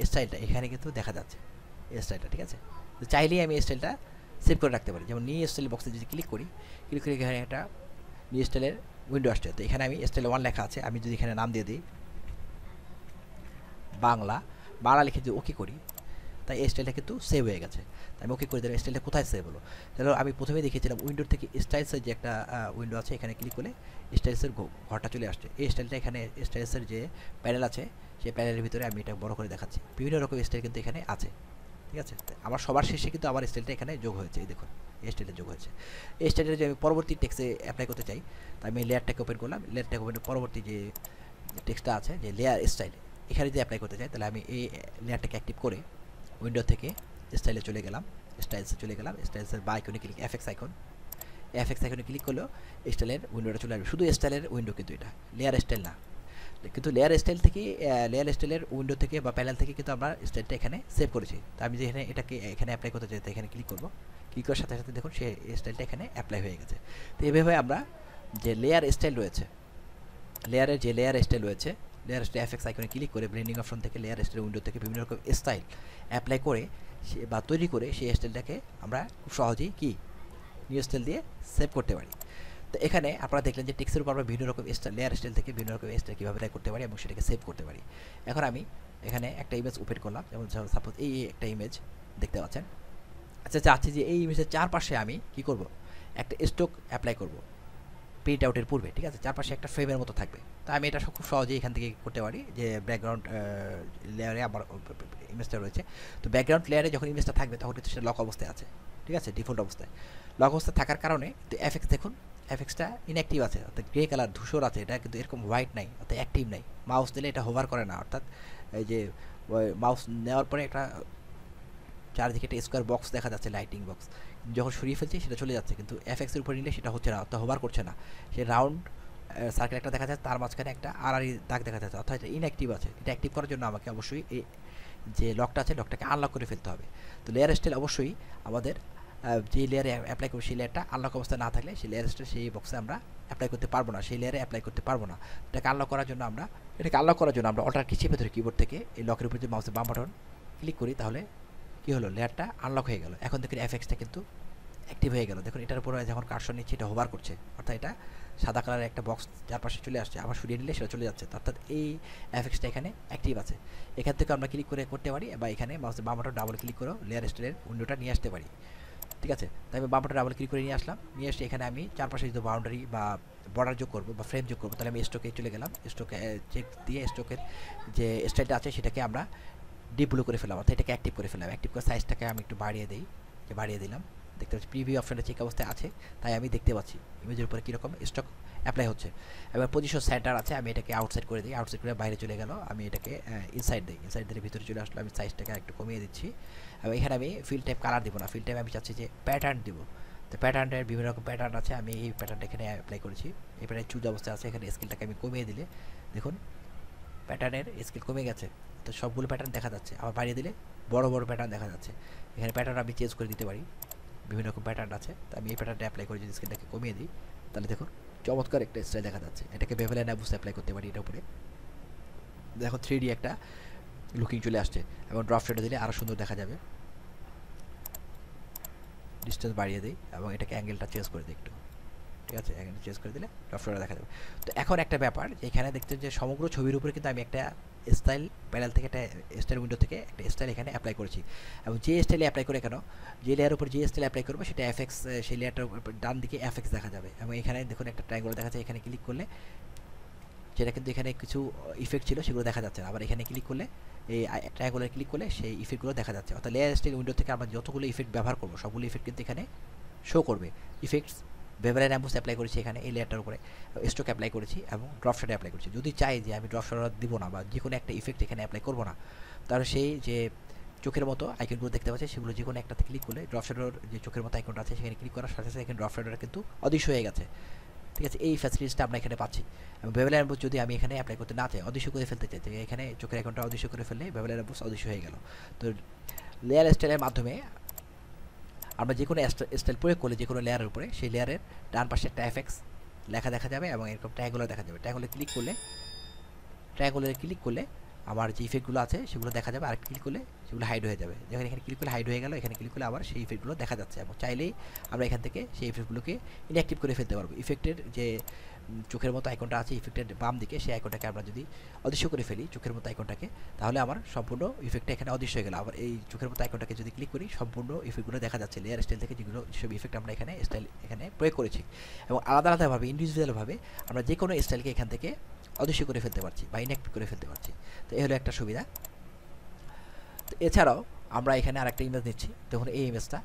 A: স্টাইলটা এখানে কিন্তু দেখা যাচ্ছে, এই স্টাইলটা, ঠিক আছে। তো চাইলেই আমি এই স্টাইলটা সেভ করে রাখতে পারি। যেমন নিউ স্টাইল বক্সে যদি ক্লিক করি এখানে একটা নিউ স্টাইলের উইন্ডো আসছে। তো এখানে আমি স্টাইল 1 লেখা আছে, আমি যদি এখানে নাম দিয়ে দিই বাংলা লিখে যদি ওকে করি, তাই এই স্টাইলটা কিন্তু সেভ হয়ে গেছে। আমি ওকে করে দিলাম, স্টাইলটা কোথায় সেভ হলো। তাহলে আমি প্রথমে দেখিয়েছিলাম উইন্ডো থেকে স্টাইলসের যে একটা উইন্ডো আছে, এখানে ক্লিক করলে স্টাইলসের ঘরটা চলে আসছে। এই স্টাইলটা এখানে স্টাইলসের যে প্যানেল আছে, সেই প্যানেলের ভিতরে আমি এটা বড় করে দেখাচ্ছি। বিভিন্ন রকম স্টাইল কিন্তু এখানে আছে, ঠিক আছে। আমার সবার শেষে কিন্তু আমার স্টাইলটা এখানে যোগ হয়েছে, এই দেখুন এই স্টাইলটা যোগ হয়েছে। এই স্টাইলটা যদি আমি পরবর্তী টেক্সটে অ্যাপ্লাই করতে চাই, তাই আমি লেয়ারটাকে ওপেন করলাম, লেয়ারটাকে ওপেন পরবর্তী যে টেক্সটটা আছে, যে লেয়ার স্টাইল, এখানে যদি অ্যাপ্লাই করতে চাই, তাহলে আমি এই লেয়ারটাকে অ্যাক্টিভ করে উইন্ডো থেকে স্টাইলে চলে গেলাম, স্টাইলসের বা আইকনে ক্লিক, এফএক্স আইকনে ক্লিক করলেও স্টাইলের উইন্ডোটা চলে আসবে। শুধু স্টাইলের উইন্ডো কিন্তু এটা, লেয়ার স্টাইল না। কিন্তু লেয়ার স্টাইলের উইন্ডো থেকে বা প্যানেল থেকে কিন্তু আমরা স্টাইলটা এখানে সেভ করেছি। তো আমি যে এটাকে এখানে অ্যাপ্লাই করতে চাই, তো এখানে ক্লিক করবো, ক্লিক করার সাথে সাথে দেখুন সে স্টাইলটা এখানে অ্যাপ্লাই হয়ে গেছে। তো এভাবে আমরা যে লেয়ার স্টাইল রয়েছে, লেয়ার এফএক্স আইকনে ক্লিক করে ব্লেন্ডিং অপশন থেকে লেয়ার স্টাইল উইন্ডো থেকে বিভিন্ন রকম স্টাইল অ্যাপ্লাই করে বা তৈরি করে সেই স্টাইলটাকে আমরা খুব সহজেই নিউ স্টাইল দিয়ে সেভ করতে পারি। তো এখানে আপনারা দেখলেন যে টেক্সটের উপর আমরা বিভিন্ন রকম লেয়ার স্টাইল থেকে বিভিন্ন রকম স্টাইল কীভাবে অ্যাপ্লাই করতে পারি এবং সেটাকে সেভ করতে পারি। এখন আমি এখানে একটা ইমেজ ওপেন করলাম, যেমন সাপোজ এই একটা ইমেজ দেখতে পাচ্ছেন। আচ্ছা, চাচ্ছি যে এই ইমেজের চারপাশে আমি কী করব, একটা স্ট্রোক অ্যাপ্লাই করব প্রিন্ট আউটের পূর্বে, ঠিক আছে। চারপাশে একটা ফ্রেমের মতো থাকবে। তো আমি এটা খুব সহজেই এখান থেকে করতে পারি, যে ব্যাকগ্রাউন্ড লেয়ারে আমার ইমেজটা রয়েছে। তো ব্যাকগ্রাউন্ড লেয়ারে যখন ইমেজটা থাকবে, তখন কিন্তু সেটা লক অবস্থায় আছে, ঠিক আছে, ডিফল্ট অবস্থায়। লক অবস্থায় থাকার কারণে তো এফএক্স দেখুন, এফএক্সটা ইনঅ্যাক্টিভ আছে, অর্থাৎ গ্রে কালার ধূসর আছে, এটা কিন্তু এরকম হোয়াইট নাই, অর্থাৎ অ্যাক্টিভ নাই। মাউস দিলে এটা হোভার করে না, অর্থাৎ এই যে মাউস নেওয়ার পরে একটা চারদিকে একটা স্কোয়ার বক্স দেখা যাচ্ছে, লাইটিং বক্স, যখন সরিয়ে ফেলছি সেটা চলে যাচ্ছে, কিন্তু এফএক্সের উপরে নিলে সেটা হচ্ছে না, অর্থাৎ হোভার করছে না। সে রাউন্ড সার্কেল একটা দেখা যাচ্ছে, তার মাঝখানে একটা আড়াআড়ি দাগ দেখা যাচ্ছে, অর্থাৎ এটা ইনঅ্যাক্টিভ আছে। এটা অ্যাক্টিভ করার জন্য আমাকে অবশ্যই এই যে লকটা আছে, লকটাকে আনলক করে ফেলতে হবে। তো লেয়ার স্টাইল অবশ্যই আমাদের যে লেয়ারে অ্যাপ্লাই করবো সেই লেয়ারটা আনলক অবস্থায় না থাকলে সেই লেয়ার স্টাইল সেই বক্সে আমরা অ্যাপ্লাই করতে পারবো না, সেই লেয়ারে অ্যাপ্লাই করতে পারবো না। এটাকে আনলক করার জন্য আমরা অল্টার কি চেপে ধরে কিবোর্ড থেকে এই লকের উপর যে মাউসের বাম বাটন ক্লিক করি, তাহলে কী হলো, লেয়ারটা আনলক হয়ে গেল। এখন দেখুন এফএক্সটা কিন্তু অ্যাক্টিভ হয়ে গেল। দেখুন এটার উপরে যখন কার্সর নিচ্ছে, এটা হোভার করছে, অর্থাৎ এটা সাদা কালারের একটা বক্স চারপাশে চলে আসছে, আবার সরিয়ে নিলে সেটা চলে যাচ্ছে, অর্থাৎ এই এফএক্সটা এখানে অ্যাক্টিভ আছে। এখান থেকে আমরা ক্লিক করে করতে পারি, বা এখানে মাউসের বাম বাটন ডাবল ক্লিক করেও লেয়ার স্টাইলের উইন্ডোটা নিয়ে আসতে পারি। ঠিক আছে। তাই আমি বাম বাটনে ডাবল ক্লিক করে নিয়ে আসলাম, নিয়ে এসে এখানে আমি চারপাশে যদি বাউন্ডারি বা বর্ডার যোগ করবো বা ফ্রেম যোগ করবো, তাহলে আমি স্ট্রোকে চলে গেলাম, স্ট্রোকে চেক দিয়ে স্ট্রোকের যে স্টাইলটা আছে সেটাকে আমরা ডিপ ব্লু করে ফেললাম, অর্থাৎ এটাকে অ্যাক্টিভ করে ফেললাম। অ্যাক্টিভ করে সাইজটাকে আমি একটু বাড়িয়ে দিই, যে বাড়িয়ে দিলাম, দেখতে পাচ্ছি প্রিভিউ অপশনটা চেক অবস্থায় আছে, তাই আমি দেখতে পাচ্ছি ইমেজের উপরে কীরকম স্টক অ্যাপ্লাই হচ্ছে। এবার পজিশন সেন্টার আছে, আমি এটাকে আউটসাইড করে দিই, আউটসাইড করে বাইরে চলে গেল, আমি এটাকে ইনসাইড দিই, ইনসাইড দিলে ভিতরে চলে আসলো, আমি সাইজটাকে একটু কমিয়ে দিচ্ছি। এবং এখানে আমি ফিল টাইপ কালার দিব না, ফিল টাইপ আমি চাচ্ছি যে প্যাটার্ন দিব। তো প্যাটার্নের বিভিন্ন রকম প্যাটার্ন আছে, আমি এই প্যাটার্নটা এখানে অ্যাপ্লাই করেছি, এই প্যাটার্ন চুজ অবস্থায় আছে, এখানে স্কেলটাকে আমি কমিয়ে দিলে দেখুন প্যাটার্নের স্কেল কমে গেছে, তো সবগুলো প্যাটার্ন দেখা যাচ্ছে। আবার বাড়িয়ে দিলে বড় বড় প্যাটার্ন দেখা যাচ্ছে। এখানে প্যাটার্ন আমি চেঞ্জ করে দিতে পারি, বিভিন্ন রকম প্যাটার্ন আছে, তো আমি এই প্যাটার্নটা অ্যাপ্লাই করে যদি স্কেলটাকে কমিয়ে দিই, তাহলে দেখুন চমৎকার একটা স্টাইল দেখা যাচ্ছে। এটাকে বেভেল অ্যান্ড অ্যাবুস অ্যাপ্লাই করতে পারি, এটার উপরে দেখো 3D একটা লুকিং চলে আসছে, এবং ড্রপ শেডে দিলে আরও সুন্দর দেখা যাবে। ডিস্টেন্স বাড়িয়ে দিই এবং এটাকে অ্যাঙ্গেলটা চেঞ্জ করে দিই একটু, ঠিক আছে, অ্যাঙ্গেল চেঞ্জ করে দিলে ড্রপ শেডে দেখা যাবে। তো এখন একটা ব্যাপার, যে এখানে দেখতে যে সমগ্র ছবির উপরে কিন্তু আমি একটা স্টাইল প্যানেল থেকে, একটা স্টাইল উইন্ডো থেকে একটা স্টাইল এখানে অ্যাপ্লাই করেছি, এবং যে স্টাইলে অ্যাপ্লাই করে কেন, যে লেয়ারের উপর যে স্টাইল অ্যাপ্লাই করবো সেটা এফএক্স, সেই লেয়ারটার ডান দিকে এফএক্স দেখা যাবে, এবং এখানে দেখুন একটা ট্রায়াঙ্গল দেখা যাচ্ছে, এখানে ক্লিক করলে যেটা কিন্তু এখানে কিছু ইফেক্ট ছিল সেগুলো দেখা যাচ্ছে না, আবার এখানে ক্লিক করলে এই ট্রায়াঙ্গলে ক্লিক করলে সেই ইফেক্টগুলো দেখা যাচ্ছে। অর্থাৎ লেয়ার স্টাইল উইন্ডো থেকে আমরা যতগুলো ইফেক্ট ব্যবহার করবো সবগুলো ইফেক্ট কিন্তু এখানে শো করবে। ইফেক্টস বেভেল অ্যান্ড অ্যাবুস অ্যাপ্লাই করেছি এখানে এই লেয়ারটার উপরে, স্ট্রোক অ্যাপ্লাই করেছি এবং ড্রপ শেডে অ্যাপ্লাই করেছি। যদি চাই যে আমি ড্রপ শেড দিব না বা যে কোনো একটা ইফেক্ট এখানে অ্যাপ্লাই করবো না, তাহলে সেই যে চোখের মতো আইকনগুলো দেখতে পাচ্ছি সেগুলো যে কোনো একটাতে ক্লিক করলে ড্রপ শেডের যে চোখের মতো আইকনটা আছে সেখানে ক্লিক করার সাথে সাথে এখানে ড্রপ শেডটা কিন্তু অদৃশ্য হয়ে গেছে, ঠিক আছে। এই ফ্যাসিলিটিসটা আমরা এখানে পাচ্ছি। এবং বেভেল অ্যান্ড অ্যাবুস যদি আমি এখানে অ্যাপ্লাই করতে না চাই, অদৃশ্য করে ফেলতে চাই, এখানে চোখের আইকনটা অদৃশ্য করে ফেললে বেভেল অ্যান্ড অ্যাবুস অদৃশ্য হয়ে গেল। তো লেয়ার স্টাইলের মাধ্যমে আমরা যে কোনো স্টাইল প্রয়োগ করলে যে কোনো লেয়ারের উপরে, সেই লেয়ারের ডান পাশে একটা এফএক্স লেখা দেখা যাবে এবং এরকম ট্রায়াঙ্গুলার দেখা যাবে। ট্রায়াঙ্গুলারে ক্লিক করলে আমার যে ইফেক্টগুলো আছে সেগুলো দেখা যাবে, আর ক্লিক করলে সেগুলো হাইড হয়ে যাবে। যখন এখানে ক্লিক করলে হাইড হয়ে গেল, এখানে ক্লিক করলে আবার সেই ইফেক্টগুলো দেখা যাচ্ছে, এবং চাইলেই আমরা এখান থেকে সেই ইফেক্টগুলোকে ইনঅ্যাক্টিভ করে ফেলতে পারবো। ইফেক্টের যে চোখের মতো আইকনটা আছে ইফেক্টের বাম দিকে, সেই আইকনটাকে আমরা যদি অদৃশ্য করে ফেলি চোখের মতো আইকনটাকে, তাহলে আমার সম্পূর্ণ ইফেক্টটা এখানে অদৃশ্য হয়ে গেল। আবার এই চোখের মতো আইকনটাকে যদি ক্লিক করি, সম্পূর্ণ ইফেক্টগুলো দেখা যাচ্ছে লেয়ার স্টাইল থেকে, যেগুলো যেসব ইফেক্ট আমরা এখানে স্টাইল এখানে প্রয়োগ করেছি। এবং আলাদা আলাদাভাবে ইন্ডিভিজুয়ালভাবে আমরা যে কোনো স্টাইলকে এখান থেকে অদৃশ্য করে ফেলতে পারছি বা ইনঅ্যাক্টিভ করে ফেলতে পারছি। তো এই হলো একটা সুবিধা। তো এছাড়াও আমরা এখানে আরেকটা ইমেজ নিচ্ছি, দেখুন এই ইমেজটা।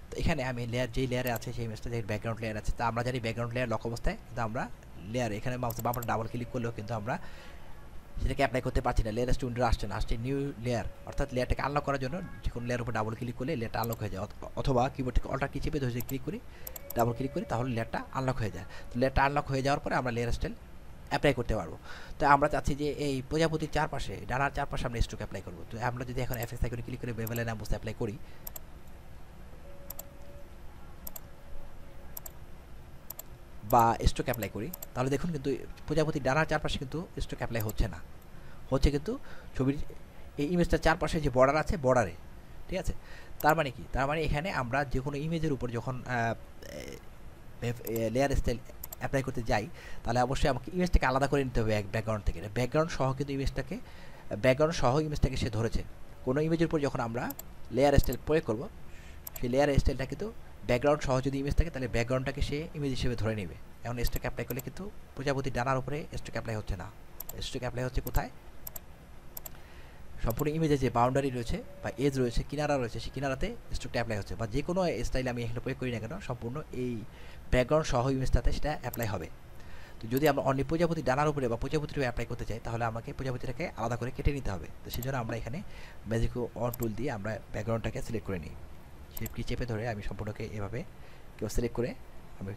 A: তো এখানে আমি যেই লেয়ারে আছে সেই ইমেজটা, যে ব্যাকগ্রাউন্ড লেয়ার আছে, তা আমরা জানি ব্যাকগ্রাউন্ড লেয়ার লক অবস্থায়, কিন্তু আমরা লেয়ার এখানে মাউসে বাম বাটন ডাবল ক্লিক করলেও কিন্তু আমরা সেটাকে অ্যাপ্লাই করতে পারছি না, লেয়ার উইন্ডো আসছে না, আসছে নিউ লেয়ার। অর্থাৎ লেয়ারটাকে আনলক করার জন্য যে কোনো লেয়ার উপর ডাবল ক্লিক করলে লেয়ারটা আনলক হয়ে যায়, অথবা কিবোর্ড থেকে অল্টার কি চেপে ধরে ক্লিক করি, ডাবল ক্লিক করি, তাহলে লেয়ারটা আনলক হয়ে যায়। তো লেয়ারটা আনলক হয়ে যাওয়ার পরে আমরা লেয়ার স্টাইল অ্যাপ্লাই করতে পারবো। তো আমরা চাচ্ছি যে এই প্রজাপতির চারপাশে, ডানার চারপাশে আমরা স্ট্রোক অ্যাপ্লাই করবো। তো আমরা যদি এখন এফএক্স আইকনে ক্লিক করে বেভেল অ্যান্ড অ্যাবুস অ্যাপ্লাই করি, বা স্ট্রোক অ্যাপ্লাই করি, তাহলে দেখুন কিন্তু প্রজাপতির ডানার চারপাশে কিন্তু স্ট্রোক অ্যাপ্লাই হচ্ছে না, হচ্ছে কিন্তু ছবির এই ইমেজটার চারপাশে যে বর্ডার আছে বর্ডারে, ঠিক আছে। তার মানে কি, তার মানে এখানে আমরা যে কোনো ইমেজের উপর যখন লেয়ার স্টাইল অ্যাপ্লাই করতে যাই, তাহলে অবশ্যই আমাকে ইমেজটাকে আলাদা করে নিতে হবে ব্যাকগ্রাউন্ড থেকে। ব্যাকগ্রাউন্ড সহ কিন্তু ইমেজটাকে সে ধরেছে। কোনো ইমেজের উপর যখন আমরা লেয়ার স্টাইল প্রয়োগ করব, সেই লেয়ার স্টাইলটা কিন্তু ব্যাকগ্রাউন্ড সহ যদি ইমেজ থাকে, তাহলে ব্যাকগ্রাউন্ডটাকে সে ইমেজ হিসেবে ধরে নেবে। এখন স্ট্রোক অ্যাপ্লাই করলে কিন্তু প্রজাপতির ডানার উপরে স্ট্রোক অ্যাপ্লাই হচ্ছে না, স্ট্রোক অ্যাপ্লাই হচ্ছে কোথায়, সম্পূর্ণ ইমেজে যে বাউন্ডারি রয়েছে বা এজ রয়েছে, কিনারা রয়েছে, সেই কিনারাতে স্ট্রোকটা অ্যাপ্লাই হচ্ছে। বা যে কোনো স্টাইল আমি এখানে প্রয়োগ করি না কেন, সম্পূর্ণ এই ব্যাকগ্রাউন্ড সহ ইমেজটাতে সেটা অ্যাপ্লাই হবে। তো যদি আমরা অন্য প্রজাপতি ডানার উপরে বা প্রজাপতির অ্যাপ্লাই করতে চাই, তাহলে আমাকে প্রজাপতিটাকে আলাদা করে কেটে নিতে হবে। তো সেই জন্য আমরা এখানে ম্যাজিক অন টুল দিয়ে আমরা ব্যাকগ্রাউন্ডটাকে সিলেক্ট করে নিই। শিফট কি চেপে ধরে আমি সম্পূর্ণকে এভাবে কেউ সিলেক্ট করে আমি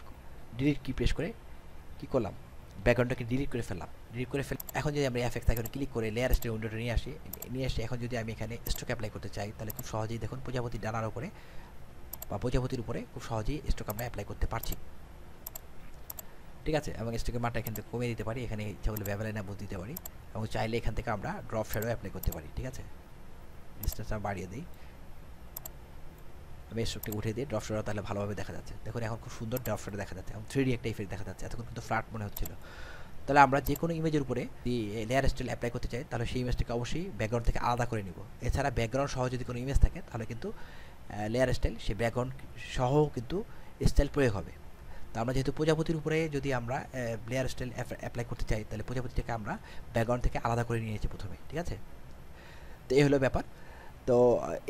A: ডিলিট কি প্রেস করে কী করলাম, ব্যাকগ্রাউন্ডটাকে ডিলিট করে ফেললাম। এখন যদি আমরা এফএক্স আইকনে ক্লিক করে লেয়ার স্টাইল উইন্ডোটা নিয়ে আসি, এখন যদি আমি এখানে স্ট্রোক অ্যাপ্লাই করতে চাই, তাহলে খুব সহজেই দেখুন প্রজাপতির ডানার উপরে বা প্রজাপতির উপরে খুব সহজেই স্ট্রোক আমরা অ্যাপ্লাই করতে পারছি, ঠিক আছে। এবং স্ট্রোকের মানটা এখান থেকে কমিয়ে দিতে পারি, এখানে ইচ্ছা করলে বেভেল অ্যান্ড অ্যাবুস দিতে পারি, এবং চাইলে এখান থেকে আমরা ড্রপ শ্যাডো অ্যাপ্লাই করতে পারি, ঠিক আছে। ডিসটেন্সটা বাড়িয়ে দিই, আমি স্ট্রোকটা উঠিয়ে দিই, ড্রপ শ্যাডো তাহলে ভালোভাবে দেখা যাচ্ছে। দেখুন এখন খুব সুন্দর ড্রপ শ্যাডো দেখা যাচ্ছে, এবং 3D একটা ইফেক্ট দেখা যাচ্ছে। এতক্ষণ কিন্তু ফ্ল্যাট মনে হচ্ছিল। তাহলে আমরা যে কোনো ইমেজের উপরে লেয়ার স্টাইল অ্যাপ্লাই করতে চাই, তাহলে সেই ইমেজটাকে অবশ্যই ব্যাকগ্রাউন্ড থেকে আলাদা করে নিব। এছাড়া ব্যাকগ্রাউন্ড সহ যদি কোনো ইমেজ থাকে, তাহলে কিন্তু লেয়ার স্টাইল, সেই ব্যাকগ্রাউন্ড সহ কিন্তু স্টাইল প্রয়োগ হবে। তো আমরা যেহেতু প্রজাপতির উপরে যদি আমরা লেয়ার স্টাইল অ্যাপ্লাই করতে চাই, তাহলে প্রজাপতিটাকে আমরা ব্যাকগ্রাউন্ড থেকে আলাদা করে নিয়েছি প্রথমে, ঠিক আছে? তো এই হলো ব্যাপার। তো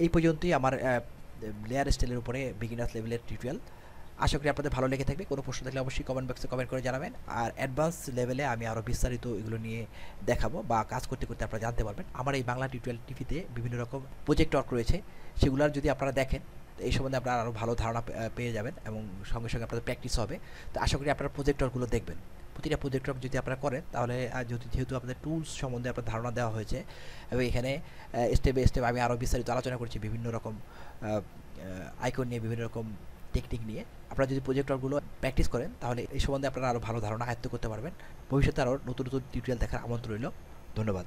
A: এই পর্যন্তই আমার লেয়ার স্টাইলের উপরে বিগিনার্স লেভেলের টিউটোরিয়াল। আশা করি আপনাদের ভালো লেগে থাকবে। কোনো প্রশ্ন থাকলে অবশ্যই কমেন্ট বক্সে কমেন্ট করে জানাবেন। আর অ্যাডভান্স লেভেলে আমি আরও বিস্তারিত এগুলো নিয়ে দেখাবো, বা কাজ করতে করতে আপনারা জানতে পারবেন। আমার এই বাংলা টিউটোরিয়াল টিভিতে বিভিন্ন রকম প্রজেক্ট ওয়ার্ক রয়েছে, সেগুলোর যদি আপনারা দেখেন এই সম্বন্ধে আপনারা আরও ভালো ধারণা পেয়ে যাবেন, এবং সঙ্গে সঙ্গে আপনাদের প্র্যাকটিস হবে। তো আশা করি আপনারা প্রজেক্ট ওয়ার্কগুলো দেখবেন। প্রতিটা প্রজেক্ট ওয়ার্ক যদি আপনারা করেন, তাহলে যেহেতু আপনাদের টুলস সম্বন্ধে আপনার ধারণা দেওয়া হয়েছে, এবং এখানে স্টেপ বাই স্টেপ আমি আরও বিস্তারিত আলোচনা করছি বিভিন্ন রকম আইকন নিয়ে, বিভিন্ন রকম টেকনিক নিয়ে। আপনারা যদি প্রজেক্টরগুলো প্র্যাকটিস করেন, তাহলে এই সম্বন্ধে আপনারা আরও ভালো ধারণা আয়ত্ত করতে পারবেন। ভবিষ্যতে আরও নতুন নতুন টিউটোরিয়াল দেখার আমন্ত্রণ রইল। ধন্যবাদ।